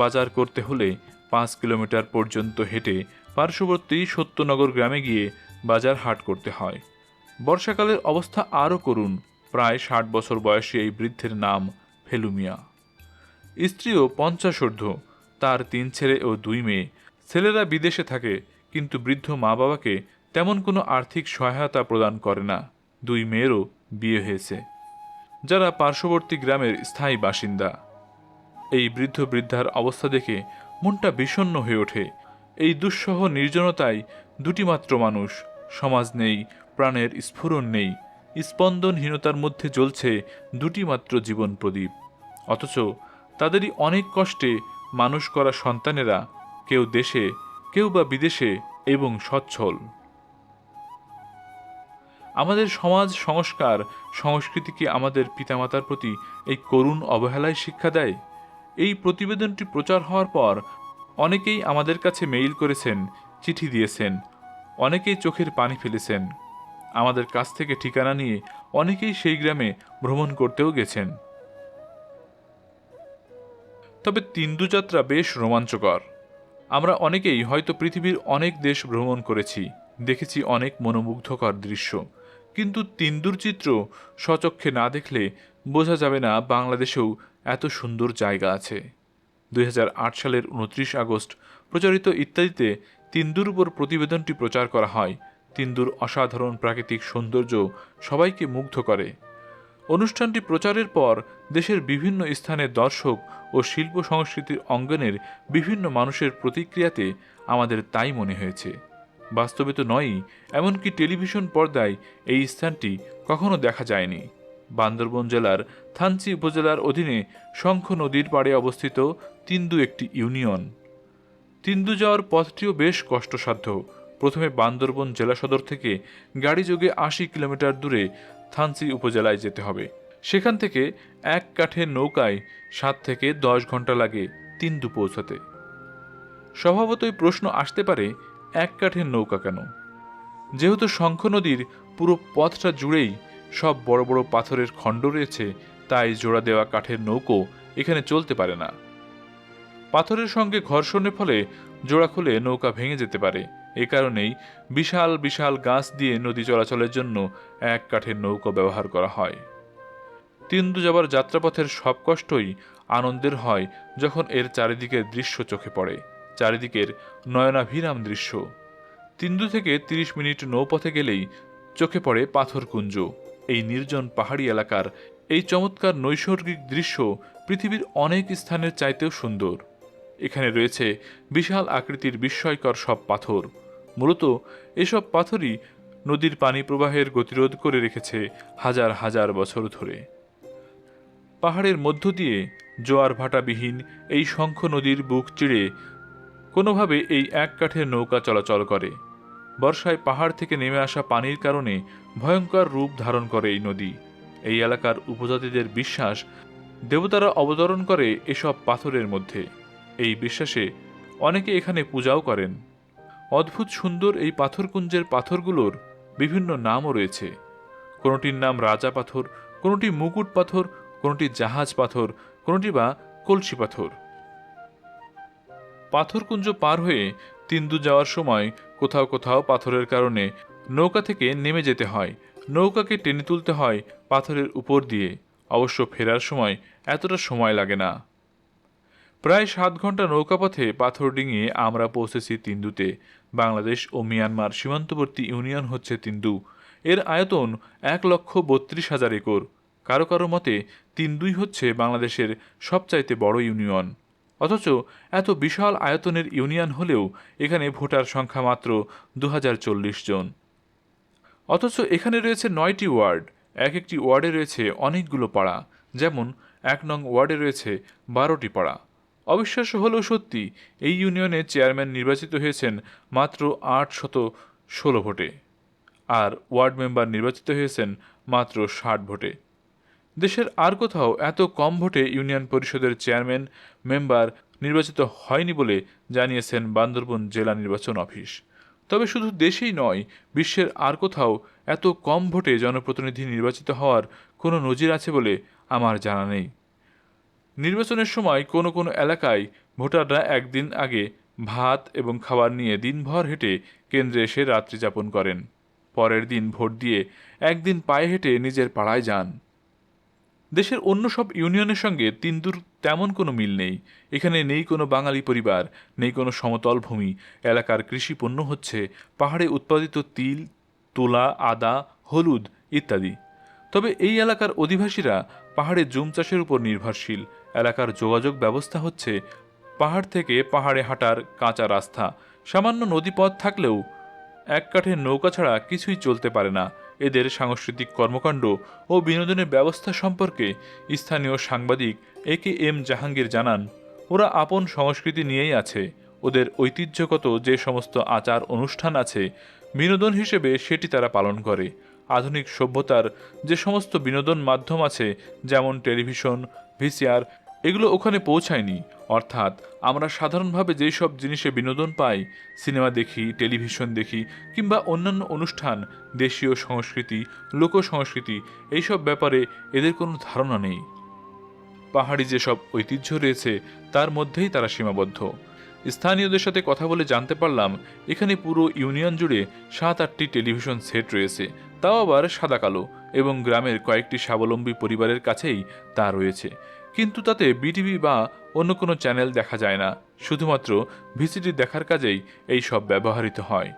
বাজার করতে হলে 5 কিলোমিটার পর্যন্ত হেঁটে পার্শ্ববর্তী সত্যনগর গ্রামে গিয়ে বাজার হাট করতে হয়। বর্ষাকালের অবস্থা আরও করুণ। প্রায় 60 বছর বয়সী এই বৃদ্ধের নাম ফেলু মিয়া। স্ত্রীও 50 ঊর্ধ্ব, তার 3 ছেলে ও 2 মেয়ে। ছেলেরা বিদেশে থাকে, কিন্তু বৃদ্ধ মা বাবাকে তেমন কোনো আর্থিক সহায়তা প্রদান করে না। 2 মেয়েরও বিয়ে হয়েছে, যারা পার্শ্ববর্তী গ্রামের স্থায়ী বাসিন্দা। এই বৃদ্ধ বৃদ্ধার অবস্থা দেখে মনটা বিষণ্ণ হয়ে ওঠে। এই দুঃসহ নির্জনতায় দুটি মাত্র মানুষ, সমাজ নেই, প্রাণের স্ফুরণ নেই, স্পন্দনহীনতার মধ্যে জ্বলছে দুটি মাত্র জীবন প্রদীপ। অথচ তাদেরই অনেক কষ্টে মানুষ করা সন্তানেরা কেউ দেশে, কেউ বা বিদেশে এবং সচ্ছল। আমাদের সমাজ সংস্কার সংস্কৃতি কি আমাদের পিতামাতার প্রতি এই করুণ অবহেলায় শিক্ষা দেয়? এই প্রতিবেদনটি প্রচার হওয়ার পর অনেকেই আমাদের কাছে মেইল করেছেন, চিঠি দিয়েছেন, অনেকেই চোখের পানি ফেলেছেন। আমাদের কাছ থেকে ঠিকানা নিয়ে অনেকেই সেই গ্রামে ভ্রমণ করতেও গেছেন। তবে তিন্দু যাত্রা বেশ রোমাঞ্চকর। আমরা অনেকেই হয়তো পৃথিবীর অনেক দেশ ভ্রমণ করেছি, দেখেছি অনেক মনোমুগ্ধকর দৃশ্য, কিন্তু তিন্দুর চিত্র স্বচক্ষে না দেখলে বোঝা যাবে না বাংলাদেশেও এত সুন্দর জায়গা আছে। 2008 সালের 29 আগস্ট প্রচারিত ইত্যাদিতে তিন্দুর উপর প্রতিবেদনটি প্রচার করা হয়। তিন্দুর অসাধারণ প্রাকৃতিক সৌন্দর্য সবাইকে মুগ্ধ করে। অনুষ্ঠানটি প্রচারের পর দেশের বিভিন্ন স্থানের দর্শক ও শিল্প সংস্কৃতির অঙ্গনের বিভিন্ন মানুষের প্রতিক্রিয়াতে আমাদের তাই মনে হয়েছে। বাস্তবে তো নয়ই, এমনকি টেলিভিশন পর্দায় এই স্থানটি কখনো দেখা যায়নি। বান্দরবন জেলার থানচি উপজেলার অধীনে শঙ্খ নদীর পাড়ে অবস্থিত তিন্দু একটি ইউনিয়ন। তিন্দু যাওয়ার পথটিও বেশ কষ্টসাধ্য। প্রথমে বান্দরবন জেলা সদর থেকে গাড়িযোগে 80 কিলোমিটার দূরে থানচি উপজেলায় যেতে হবে। সেখান থেকে এক কাঠের নৌকায় 7 থেকে 10 ঘন্টা লাগে তিন্দু পৌঁছাতে। স্বভাবতই প্রশ্ন আসতে পারে, এক কাঠের নৌকা কেন? যেহেতু শঙ্খ নদীর পুরো পথটা জুড়েই সব বড় বড় পাথরের খণ্ড রয়েছে, তাই জোড়া দেওয়া কাঠের নৌকো এখানে চলতে পারে না। পাথরের সঙ্গে ঘর্ষণের ফলে জোড়া খুলে নৌকা ভেঙে যেতে পারে। এ কারণেই বিশাল বিশাল গাছ দিয়ে নদী চলাচলের জন্য এক কাঠের নৌকা ব্যবহার করা হয়। তিন্দু যাবার যাত্রাপথের সব কষ্টই আনন্দের হয় যখন এর চারিদিকের দৃশ্য চোখে পড়ে। চারিদিকের নয়নাভিরাম দৃশ্য। তিন্দু থেকে 30 মিনিট নৌপথে গেলেই চোখে পড়ে পাথরকুঞ্জ। এই নির্জন পাহাড়ি এলাকার এই চমৎকার নৈসর্গিক দৃশ্য পৃথিবীর অনেক স্থানের চাইতেও সুন্দর। এখানে রয়েছে বিশাল আকৃতির বিস্ময়কর সব পাথর। মূলত এসব পাথরই নদীর পানি প্রবাহের গতিরোধ করে রেখেছে হাজার হাজার বছর ধরে। পাহাড়ের মধ্য দিয়ে জোয়ার ভাটাবিহীন এই শঙ্খ নদীর বুক চিড়ে কোনোভাবে এই এক কাঠের নৌকা চলাচল করে। বর্ষায় পাহাড় থেকে নেমে আসা পানির কারণে ভয়ঙ্কর রূপ ধারণ করে এই নদী। এই এলাকার উপজাতিদের বিশ্বাস, দেবতারা অবতরণ করে এসব পাথরের মধ্যে। এই বিশ্বাসে অনেকে এখানে পূজাও করেন। অদ্ভুত সুন্দর এই পাথরকুঞ্জের পাথরগুলোর বিভিন্ন নামও রয়েছে। কোনোটির নাম রাজা পাথর, কোনোটি মুকুট পাথর, কোনোটি জাহাজ পাথর, কোনোটি বা কলসি পাথর। পাথরকুঞ্জ পার হয়ে তিন্দু যাওয়ার সময় কোথাও কোথাও পাথরের কারণে নৌকা থেকে নেমে যেতে হয়, নৌকাকে টেনে তুলতে হয় পাথরের উপর দিয়ে। অবশ্য ফেরার সময় এতটা সময় লাগে না। প্রায় 7 ঘন্টা নৌকাপথে পাথর ডিঙিয়ে আমরা পৌঁছেছি তিন্দুতে। বাংলাদেশ ও মিয়ানমার সীমান্তবর্তী ইউনিয়ন হচ্ছে তিন্দু। এর আয়তন 1,32,000 একর। কারো কারো মতে তিন্দুই হচ্ছে বাংলাদেশের সবচাইতে বড় ইউনিয়ন। অথচ এত বিশাল আয়তনের ইউনিয়ন হলেও এখানে ভোটার সংখ্যা মাত্র 2040 জন। অথচ এখানে রয়েছে 9টি ওয়ার্ড। এক একটি ওয়ার্ডে রয়েছে অনেকগুলো পাড়া। যেমন 1 নং ওয়ার্ডে রয়েছে 12টি পাড়া। অবিশ্বাস্য হলেও সত্যি, এই ইউনিয়নের চেয়ারম্যান নির্বাচিত হয়েছেন মাত্র 816 ভোটে, আর ওয়ার্ড মেম্বার নির্বাচিত হয়েছেন মাত্র 60 ভোটে। দেশের আর কোথাও এত কম ভোটে ইউনিয়ন পরিষদের চেয়ারম্যান মেম্বার নির্বাচিত হয়নি বলে জানিয়েছেন বান্দরবান জেলা নির্বাচন অফিস। তবে শুধু দেশেই নয়, বিশ্বের আর কোথাও এত কম ভোটে জনপ্রতিনিধি নির্বাচিত হওয়ার কোনো নজির আছে বলে আমার জানা নেই। নির্বাচনের সময় কোনো কোনো এলাকায় ভোটাররা একদিন আগে ভাত এবং খাবার নিয়ে দিনভর হেঁটে কেন্দ্রে এসে রাত্রি যাপন করেন। পরের দিন ভোট দিয়ে একদিন পায়ে হেঁটে নিজের পাড়ায় যান। দেশের অন্য সব ইউনিয়নের সঙ্গে তিন্দুর তেমন কোনো মিল নেই। এখানে নেই কোনো বাঙালি পরিবার, নেই কোনো সমতল ভূমি। এলাকার কৃষি পণ্য হচ্ছে পাহাড়ে উৎপাদিত তিল, তুলা, আদা, হলুদ ইত্যাদি। তবে এই এলাকার অধিবাসীরা পাহাড়ে জুম চাষের উপর নির্ভরশীল। এলাকার যোগাযোগ ব্যবস্থা হচ্ছে পাহাড় থেকে পাহাড়ে হাঁটার কাঁচা রাস্তা। সামান্য নদীপথ থাকলেও এক কাঠের নৌকা ছাড়া কিছুই চলতে পারে না। এদের সাংস্কৃতিক কর্মকাণ্ড ও বিনোদনের ব্যবস্থা সম্পর্কে স্থানীয় সাংবাদিক AKM জাহাঙ্গীর জানান, ওরা আপন সংস্কৃতি নিয়েই আছে। ওদের ঐতিহ্যগত যে সমস্ত আচার অনুষ্ঠান আছে, বিনোদন হিসেবে সেটি তারা পালন করে। আধুনিক সভ্যতার যে সমস্ত বিনোদন মাধ্যম আছে, যেমন টেলিভিশন, VCR, এগুলো ওখানে পৌঁছায়নি। অর্থাৎ আমরা সাধারণভাবে যেই সব জিনিসে বিনোদন পাই, সিনেমা দেখি, টেলিভিশন দেখি কিংবা অন্যান্য অনুষ্ঠান, দেশীয় সংস্কৃতি, লোক সংস্কৃতি, এইসব ব্যাপারে এদের কোনো ধারণা নেই। পাহাড়ি যেসব ঐতিহ্য রয়েছে তার মধ্যেই তারা সীমাবদ্ধ। স্থানীয়দের সাথে কথা বলে জানতে পারলাম, এখানে পুরো ইউনিয়ন জুড়ে 7-8টি টেলিভিশন সেট রয়েছে, তাও আবার সাদা কালো, এবং গ্রামের কয়েকটি স্বাবলম্বী পরিবারের কাছেই তা রয়েছে। কিন্তু তাতে বিটিভি বা অন্য কোনো চ্যানেল দেখা যায় না। শুধুমাত্র ভিসিডি দেখার কাজেই এই সব ব্যবহৃত হয়।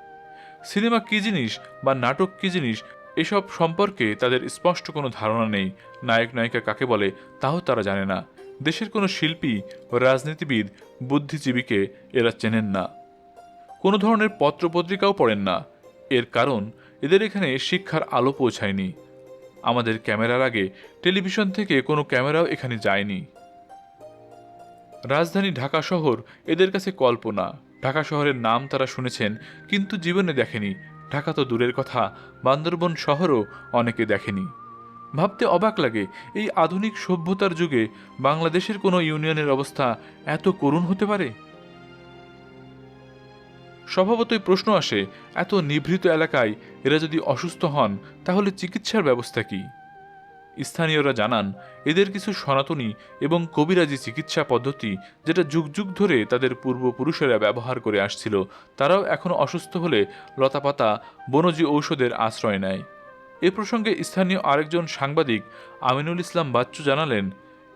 সিনেমা কী জিনিস বা নাটক কী জিনিস, এসব সম্পর্কে তাদের স্পষ্ট কোনো ধারণা নেই। নায়ক নায়িকা কাকে বলে তাও তারা জানে না। দেশের কোনো শিল্পী, রাজনীতিবিদ, বুদ্ধিজীবীকে এরা চেনেন না। কোনো ধরনের পত্রপত্রিকাও পড়েন না। এর কারণ এদের এখানে শিক্ষার আলো পৌঁছায়নি। আমাদের ক্যামেরার আগে টেলিভিশন থেকে কোনো ক্যামেরাও এখানে যায়নি। রাজধানী ঢাকা শহর এদের কাছে কল্পনা। ঢাকা শহরের নাম তারা শুনেছেন, কিন্তু জীবনে দেখেনি। ঢাকা তো দূরের কথা, বান্দরবন শহরও অনেকে দেখেনি। ভাবতে অবাক লাগে, এই আধুনিক সভ্যতার যুগে বাংলাদেশের কোনো ইউনিয়নের অবস্থা এত করুণ হতে পারে। স্বভাবতই প্রশ্ন আসে, এত নিভৃত এলাকায় এরা যদি অসুস্থ হন তাহলে চিকিৎসার ব্যবস্থা কি? স্থানীয়রা জানান, এদের কিছু সনাতনী এবং কবিরাজি চিকিৎসা পদ্ধতি, যেটা যুগ যুগ ধরে তাদের পূর্বপুরুষেরা ব্যবহার করে আসছিল, তারাও এখনও অসুস্থ হলে লতাপাতা, বনজি ঔষধের আশ্রয় নেয়। এ প্রসঙ্গে স্থানীয় আরেকজন সাংবাদিক আমিনুল ইসলাম বাচ্চু জানালেন,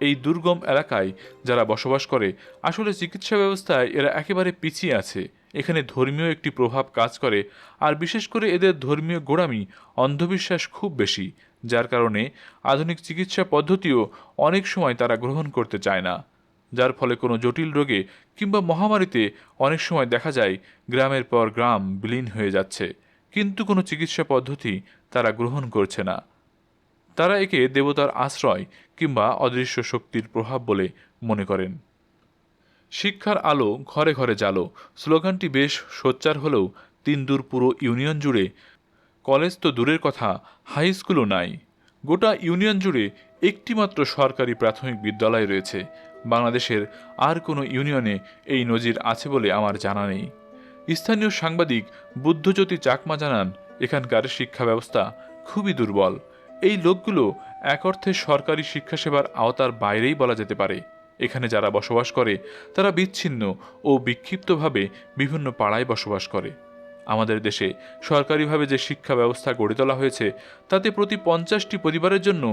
এই দুর্গম এলাকায় যারা বসবাস করে, আসলে চিকিৎসা ব্যবস্থায় এরা একেবারে পিছিয়ে আছে। এখানে ধর্মীয় একটি প্রভাব কাজ করে, আর বিশেষ করে এদের ধর্মীয় গোঁড়ামি, অন্ধবিশ্বাস খুব বেশি, যার কারণে আধুনিক চিকিৎসা পদ্ধতিও অনেক সময় তারা গ্রহণ করতে চায় না। যার ফলে কোনো জটিল রোগে কিংবা মহামারীতে অনেক সময় দেখা যায় গ্রামের পর গ্রাম বিলীন হয়ে যাচ্ছে, কিন্তু কোনো চিকিৎসা পদ্ধতি তারা গ্রহণ করছে না। তারা একে দেবতার আশ্রয় কিংবা অদৃশ্য শক্তির প্রভাব বলে মনে করেন। শিক্ষার আলো ঘরে ঘরে জালো স্লোগানটি বেশ সোচ্চার হলেও তিন্দুর পুরো ইউনিয়ন জুড়ে কলেজ তো দূরের কথা, হাই স্কুলও নাই। গোটা ইউনিয়ন জুড়ে একটিমাত্র সরকারি প্রাথমিক বিদ্যালয় রয়েছে। বাংলাদেশের আর কোনো ইউনিয়নে এই নজির আছে বলে আমার জানা নেই। স্থানীয় সাংবাদিক বুদ্ধজ্যোতি চাকমা জানান, এখানকার শিক্ষা ব্যবস্থা খুবই দুর্বল। এই লোকগুলো এক অর্থে সরকারি শিক্ষা সেবার আওতার বাইরেই বলা যেতে পারে। এখানে যারা বসবাস করে তারা বিচ্ছিন্ন ও বিক্ষিপ্তভাবে বিভিন্ন পাড়ায় বসবাস করে। আমাদের দেশে সরকারিভাবে যে শিক্ষা ব্যবস্থা গড়ে তোলা হয়েছে তাতে প্রতি 50টি পরিবারের জন্য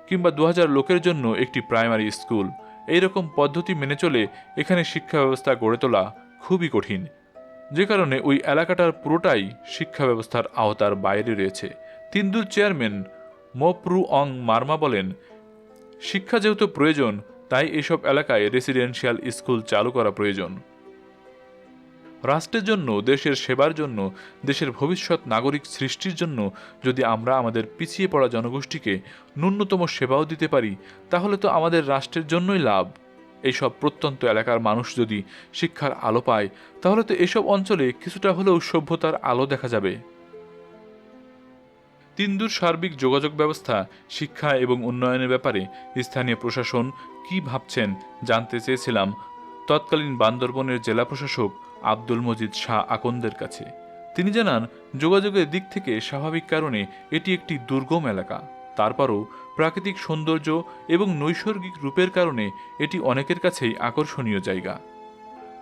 কিংবা 2000 লোকের জন্য একটি প্রাইমারি স্কুল, এইরকম পদ্ধতি মেনে চলে এখানে শিক্ষা ব্যবস্থা গড়ে তোলা খুবই কঠিন, যে কারণে ওই এলাকাটার পুরোটাই শিক্ষা ব্যবস্থার আওতার বাইরে রয়েছে। তিন্দুর চেয়ারম্যান মপ্রু অং মার্মা বলেন, শিক্ষা যেহেতু প্রয়োজন তাই এসব এলাকায় রেসিডেন্সিয়াল স্কুল চালু করা প্রয়োজন। রাষ্ট্রের জন্য, দেশের সেবার জন্য, দেশের ভবিষ্যৎ নাগরিক সৃষ্টির জন্য যদি আমরা আমাদের পিছিয়ে পড়া জনগোষ্ঠীকে ন্যূনতম সেবাও দিতে পারি তাহলে তো আমাদের রাষ্ট্রের জন্যই লাভ। এইসব প্রত্যন্ত এলাকার মানুষ যদি শিক্ষার আলো পায় তাহলে তো এসব অঞ্চলে কিছুটা হলেও সভ্যতার আলো দেখা যাবে। তিন্দুর সার্বিক যোগাযোগ ব্যবস্থা, শিক্ষা এবং উন্নয়নের ব্যাপারে স্থানীয় প্রশাসন কি ভাবছেন জানতে চেয়েছিলাম তৎকালীন বান্দরবনের জেলা প্রশাসক আব্দুল মজিদ শাহ আকন্দের কাছে। তিনি জানান, যোগাযোগের দিক থেকে স্বাভাবিক কারণে এটি একটি দুর্গম এলাকা। তারপরও প্রাকৃতিক সৌন্দর্য এবং নৈসর্গিক রূপের কারণে এটি অনেকের কাছেই আকর্ষণীয় জায়গা।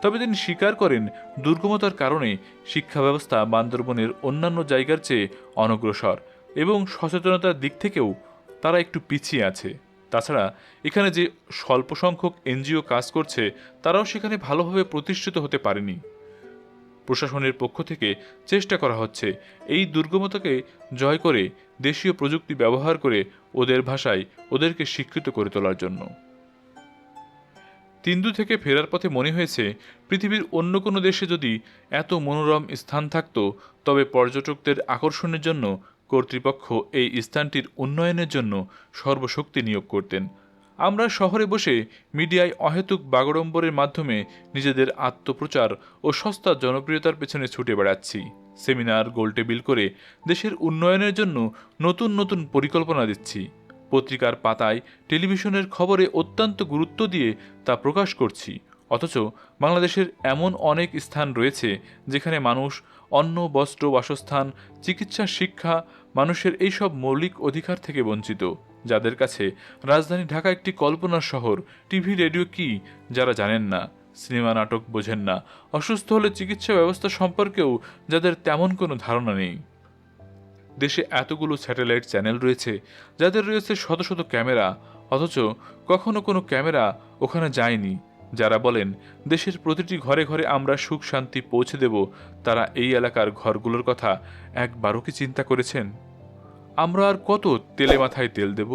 তবে তিনি স্বীকার করেন, দুর্গমতার কারণে শিক্ষা ব্যবস্থা বান্দরবনের অন্যান্য জায়গার চেয়ে অনগ্রসর এবং সচেতনতার দিক থেকেও তারা একটু পিছিয়ে আছে। তাছাড়া এখানে যে স্বল্প সংখ্যক এনজিও কাজ করছে তারাও সেখানে ভালোভাবে প্রতিষ্ঠিত হতে পারেনি। প্রশাসনের পক্ষ থেকে চেষ্টা করা হচ্ছে এই দুর্গমতাকে জয় করে দেশীয় প্রযুক্তি ব্যবহার করে ওদের ভাষায় ওদেরকে স্বীকৃত করে তোলার জন্য। তিন্দু থেকে ফেরার পথে মনে হয়েছে, পৃথিবীর অন্য কোনো দেশে যদি এত মনোরম স্থান থাকত তবে পর্যটকদের আকর্ষণের জন্য কর্তৃপক্ষ এই স্থানটির উন্নয়নের জন্য সর্বশক্তি নিয়োগ করতেন। আমরা শহরে বসে মিডিয়ায় অহেতুক বাগড়ম্বরের মাধ্যমে নিজেদের আত্মপ্রচার ও সস্তা জনপ্রিয়তার পেছনে ছুটে বেড়াচ্ছি। সেমিনার গোলটেবিল করে দেশের উন্নয়নের জন্য নতুন নতুন পরিকল্পনা দিচ্ছি। পত্রিকার পাতায়, টেলিভিশনের খবরে অত্যন্ত গুরুত্ব দিয়ে তা প্রকাশ করছি। অথচ বাংলাদেশের এমন অনেক স্থান রয়েছে যেখানে মানুষ অন্ন, বস্ত্র, বাসস্থান, চিকিৎসা, শিক্ষা, মানুষের এইসব মৌলিক অধিকার থেকে বঞ্চিত, যাদের কাছে রাজধানী ঢাকা একটি কল্পনার শহর। টিভি, রেডিও কি যারা জানেন না, সিনেমা, নাটক বোঝেন না, অসুস্থ হলে চিকিৎসা ব্যবস্থা সম্পর্কেও যাদের তেমন কোনো ধারণা নেই। দেশে এতগুলো স্যাটেলাইট চ্যানেল রয়েছে, যাদের রয়েছে শত শত ক্যামেরা, অথচ কখনো কোনো ক্যামেরা ওখানে যায়নি। যারা বলেন দেশের প্রতিটি ঘরে ঘরে আমরা সুখ শান্তি পৌঁছে দেব, তারা এই এলাকার ঘরগুলোর কথা একবারও কি চিন্তা করেছেন? আমরা আর কত তেলে মাথায় তেল দেব?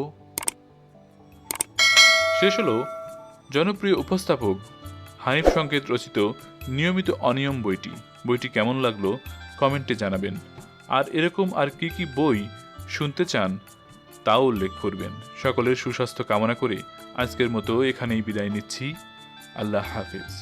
শেষ হলো জনপ্রিয় উপস্থাপক হানিফ সংকেত রচিত নিয়মিত অনিয়ম বইটি কেমন লাগলো কমেন্টে জানাবেন। আর এরকম আর কি কি বই শুনতে চান তাও উল্লেখ করবেন। সকলের সুস্বাস্থ্য কামনা করে আজকের মতো এখানেই বিদায় নিচ্ছি। আল্লাহ হাফেজ।